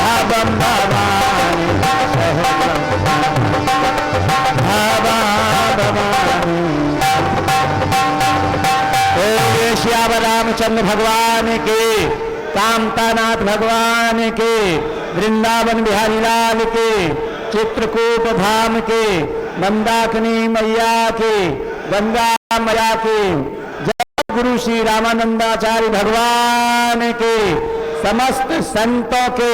भवम भवानी भवानी श्याम रामचंद्र भगवान के कामतानाथ भगवान के वृंदावन बिहारी लाल के चित्रकूट धाम के मंदाकिनी मैया के गंगा मैया के जय गुरु श्री रामानंदाचार्य भगवान के समस्त संतों के